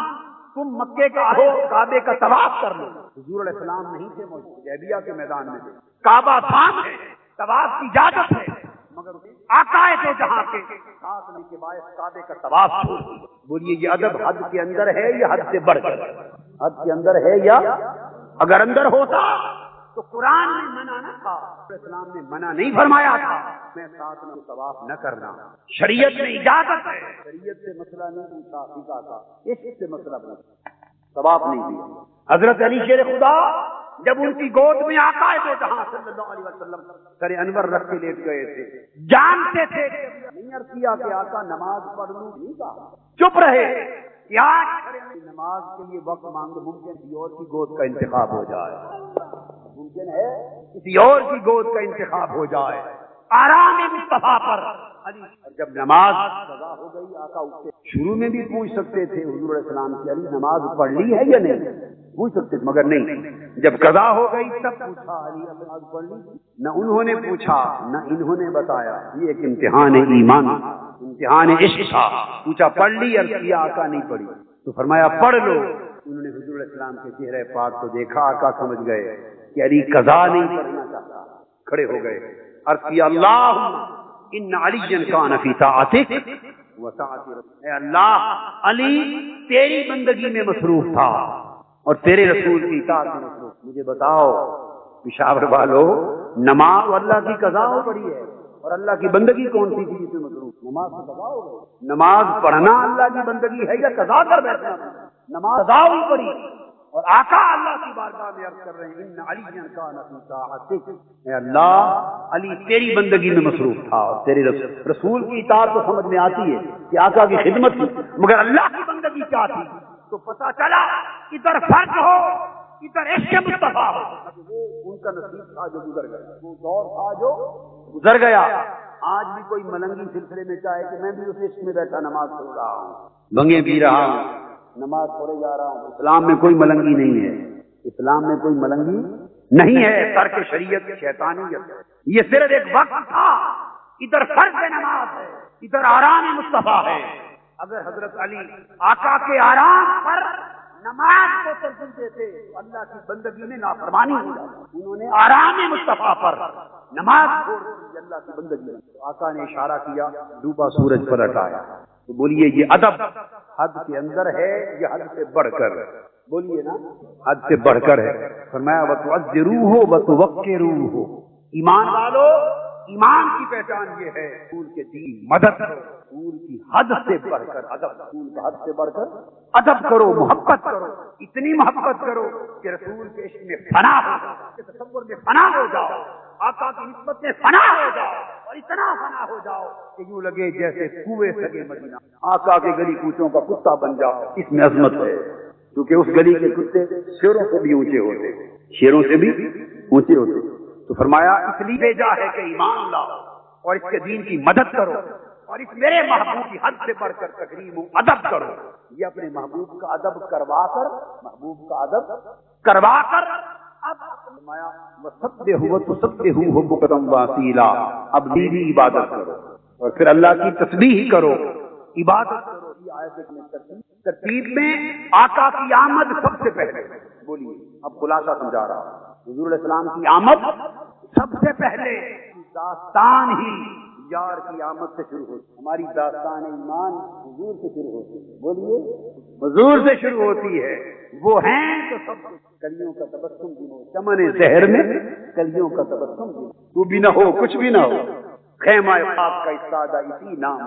تم مکے کا ہو، کعبے کا طواف کر لو۔ حضور علیہ السلام نہیں تھے موجود، حدیبیہ کے میدان میں تھے، کعبہ صاف ہے، طواف کی اجازت ہے، مگر آقا تو جہاں کے ساتھ میں کے باعث کعبے کا طواف چھوڑ۔ بولیے یہ ادب حد کے اندر ہے یا حد سے بڑھ کر؟ حد کے اندر ہے یا اگر اندر ہوتا تو قرآن نے منع نہ تھا، اسلام نے منع نہیں فرمایا تھا میں ساتھ میں طواف نہ کرنا، شریعت میں اجازت ہے، شریعت سے مسئلہ نہیں پوچھا، عقیدہ کا عشق سے مسئلہ پوچھا، طواف نہیں دیا۔ حضرت علی شیر خدا جب ان کی گود میں آقا تو جہاں صلی اللہ علیہ وسلم سر انور رکھ کے لیٹ گئے تھے، جانتے تھے نہیں عرض کیا کہ آقا نماز پڑھ لوں، نہیں کہا، چپ رہے، کیا نماز کے لیے وقت مانگو، ممکن کسی اور کی گود کا انتخاب ہو جائے، ممکن ہے کسی اور کی گود کا انتخاب ہو جائے، آرام مصطفیٰ پر علی۔ جب نماز قضا ہو گئی آقا اٹھے، شروع میں بھی پوچھ سکتے تھے حضور علیہ السلام کی علی نماز پڑھ لی ہے یا نہیں، پوچھ سکتے تھے، مگر نہیں، جب قضا ہو گئی تب پوچھا علی نماز پڑھ لی؟ نہ انہوں نے پوچھا نہ انہوں نے بتایا، یہ ایک امتحان ایمان، امتحان عشق تھا، پوچھا پڑھ لی، عرض کیا آقا نہیں پڑھی، تو فرمایا پڑھ لو۔ انہوں نے حضور علیہ السلام کے چہرے پاک کو دیکھا، آقا سمجھ گئے کہ علی قضا نہیں پڑھنا چاہتا، کھڑے ہو گئے، عرض کیا اللہم ان علی کان فی طاعتک و طاعت رسولک، اے اللہ علی تیری بندگی میں مصروف تھا اور تیرے رسول کی اطاعت میں مصروف۔ مجھے بتاؤ پشاور والو، نماز اللہ کی قضا ہو پڑی ہے اور اللہ کی بندگی کون سی چیز سے مصروف؟ نماز کی قضا ہو گئی۔ نماز پڑھنا اللہ کی بندگی ہے یا قضا کر بیٹھنا؟ نماز قضا ہوئی پڑی، اور آقا اللہ کی بارگاہ میں عرض کر رہے ہیں ان علی کان فی طاعتک، اے اللہ علی تیری بندگی میں مصروف تھا اور تیرے رسول کی اطاعت تو سمجھ میں آتی ہے کہ آقا کی خدمت تھی، مگر اللہ کی بندگی کیا تھی؟ تو پتا چلا ادھر فرق ہو ادھر عشق مصطفیٰ ہو۔ وہ ان کا نصیب تھا جو گزر گیا، وہ دور تھا جو گزر گیا۔ آج بھی کوئی ملنگی سلسلے میں چاہے کہ میں بھی اس عشق میں بیٹھا نماز پڑھ رہا ہوں، بھنگے پی رہا ہوں، نماز پڑھے جا رہا ہوں، اسلام میں کوئی ملنگی نہیں ہے، اسلام میں کوئی ملنگی نہیں ہے، ترک شریعت شیطانیت ہے۔ یہ صرف ایک وقت تھا، ادھر فرض نماز ہے ادھر آرام مصطفیٰ ہے۔ اگر حضرت علی آقا کے آرام پر نماز کو ترجیح دیتے تو اللہ کی بندگی میں نافرمانی ہو جاتی، انہوں نے آرام مصطفیٰ پر نماز چھوڑ دی اللہ کی بندگی میں۔ آقا نے اشارہ کیا، ڈوبا سورج پلٹ آیا۔ تو بولیے یہ ادب حد کے اندر ہے یا حد سے بڑھ کر؟ بولیے نا، حد سے بڑھ کر ہے۔ فرمایا وَتُعَذِّرُوهُ وَتُوَقِّرُوهُ، ایمان والو، ایمان کی پہچان یہ ہے رسول کے دین مدد کرو، رسول کی حد سے بڑھ کر ادب، رسول کا حد سے بڑھ کر ادب کرو، محبت کرو، اتنی محبت کرو کہ رسول کے عشق میں فنا ہو جاؤ، کے تصور میں فنا ہو جاؤ، آقا کی نسبت میں فنا ہو جاؤ، اور اتنا فنا ہو جاؤ کہ یوں لگے جیسے کنویں سگے مدینہ، آقا کے گلی کوچوں کا کتا بن جاؤ۔ اس میں عظمت ہے، کیونکہ اس گلی کے کتے شیروں سے بھی اونچے ہوتے، شیروں سے بھی اونچے ہوتے۔ تو فرمایا اس لیے بھیجا ہے کہ ایمان لاؤ اور اس کے دین کی مدد کرو، اور اس میرے محبوب کی حد سے بڑھ کر تکریم و ادب کرو۔ یہ اپنے محبوب کا ادب کروا کر، محبوب کا ادب کروا کر اب فرمایا وَسَبِّحْهُ وَتُسَبِّحُوهُ بُكْرَةً وَأَصِيلًا، اب دینی عبادت کرو اور پھر اللہ کی تسبیح کرو، عبادت کرو۔ یہ آیت میں ترتیب میں آقا کی آمد سب سے پہلے، بولیے اب خلاصہ سمجھا رہا ہوں، حضور علیہ السلام کی آمد سب سے پہلے داستان ہی یار کی آمد سے شروع ہوتی، ہماری داستان ایمان حضور سے شروع ہوتی ہے، بولیے حضور سے شروع ہوتی ہے۔ وہ ہیں تو سب کلیوں کا تبسم گنو، چمن زہر میں کلیوں کا تبسم گنو، تو بھی نہ ہو کچھ بھی نہ ہو، خیمہ خاک کا استادہ اسی نام،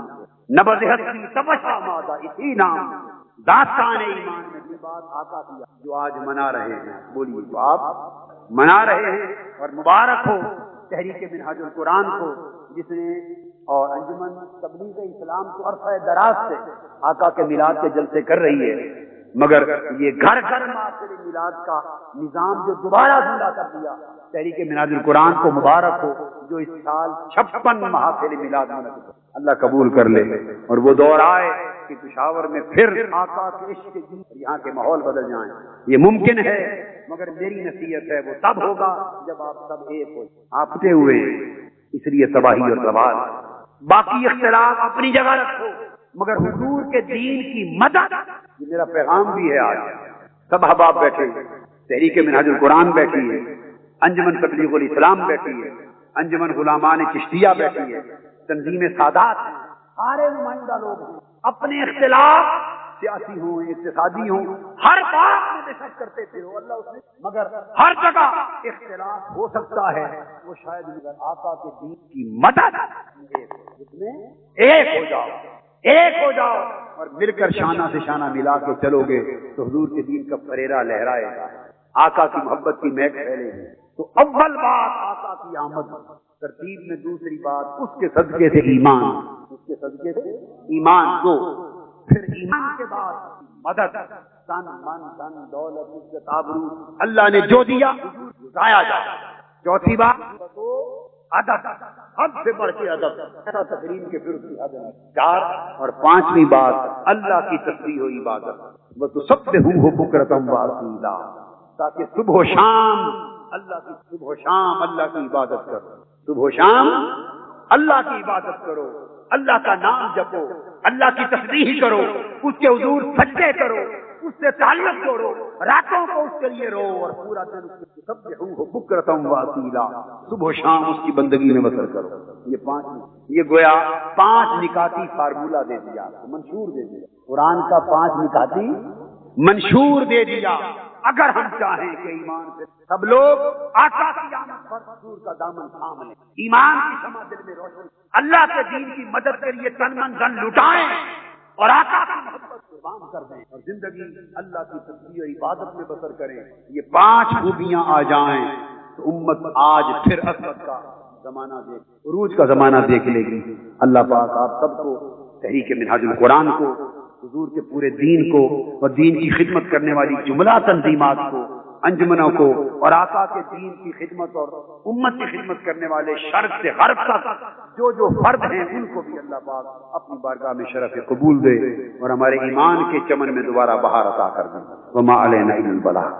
نبض ہستی تبشا مادہ اسی نام۔ داستان ایمان میں یہ بات آقا کی جو آج منا رہے ہیں، بولیے تو آپ منا رہے ہیں، اور مبارک ہو تحریک منہاج القرآن کو جس نے اور انجمن تبلیغ اسلام کو عرصہ دراز سے آقا کے میلاد کے جلسے کر رہی ہے، مگر یہ گھر گھر محافل میلاد کا نظام جو دوبارہ زندہ کر دیا، تحریک منہاج القرآن کو مبارک ہو جو اس سال 56 محافل میلاد منعقد، اللہ قبول کر لے، اور وہ دور آئے کہ پشاور میں پھر آقا کے عشق کے دن یہاں کے ماحول بدل جائیں۔ یہ ممکن ہے، مگر میری نصیحت ہے وہ تب ہوگا جب آپ سب ایک ہو، آپ اٹھے ہوئے ہیں، اس لیے تباہی اور زوال، باقی اختلاف اپنی جگہ رکھو، مگر حضور کے دین کی مدد، یہ میرا پیغام بھی ہے۔ آج سب احباب بیٹھے، تحریک منہاج القرآن بیٹھی ہے، انجمن تبلیغ الاسلام بیٹھی ہے، انجمن غلامان چشتیہ بیٹھی ہے، تنظیم سادات ہیں، سارے نمائندہ لوگ ہیں، اپنے اختلاف سیاسی ہوں اقتصادی ہوں ہر بات میں بے شک کرتے تھے وہ اللہ اس نے، مگر ہر جگہ اختلاف ہو سکتا ہے، وہ شاید مگر آقا کے دین کی مدد اس میں ایک ہو جاؤ، ایک ہو جاؤ اور مل کر شانہ سے شانہ ملا کے چلو گے تو حضور کے دین کا فریرہ لہرائے گا، آقا کی محبت کی مہک پھیلے گی۔ تو اول بات آقا کی آمد، ترتیب میں دوسری بات اس کے صدقے سے ایمان، اس کے صدقے سے ایمان دو، پھر ایمان کے بعد مدد، تن من دھن دولت عزت آبرو اللہ نے جو دیا ضائع جائے۔ چوتھی بات ادب، حد سے بڑھ کے ادب، ایسا تقریم کے پھر اس کی حد نہیں۔ چار اور پانچویں بات اللہ کی تسبیح و عبادت، وَتُسَبِّحُوهُ بُكْرَةً وَأَصِيلًا، تاکہ صبح و شام اللہ کی، صبح و شام اللہ کی عبادت کرو، صبح و شام اللہ کی عبادت کرو، اللہ کا نام جپو، اللہ کی تسبیح کرو، اس کے حضور سجدے کرو، اس سے تعلق جوڑو، راتوں کو اس کے لیے رو اور پورا دن اس کے سبحوہ بکرۃ و اصیلا، صبح و شام اس کی بندگی میں بسر کرو۔ یہ گویا 5 نکاتی فارمولہ دے دیا، منشور دے دیا، قرآن کا 5 نکاتی منشور دے دیا۔ اگر ہم چاہیں کہ ایمان سے سب لوگ آقا کی آمد پر حضور کا دامن تھام لیں، ایمان کی شمع دل میں روشن، اللہ کے دین کی مدد کے لیے تن من دھن لٹائیں اور آقا کی محبت قربان کر دیں اور زندگی اللہ کی تسبیح و عبادت میں بسر کریں، یہ 5 خوبیاں آ جائیں تو امت آج پھر عصمت کا زمانہ دیکھ، عروج کا زمانہ دیکھ لے گی۔ اللہ پاک آپ سب کو، تحریک منہاج القرآن کو، حضور کے پورے دین کو اور دین کی خدمت کرنے والی جملہ تنظیمات کو، انجمنوں کو، اور آقا کے دین کی خدمت اور امت کی خدمت کرنے والے شرق سے غرب تک جو فرد ہیں ان کو بھی اللہ پاک اپنی بارگاہ میں شرف قبول دے اور ہمارے ایمان کے چمن میں دوبارہ بہار عطا کر دے۔ وما علینا الا البلاغ۔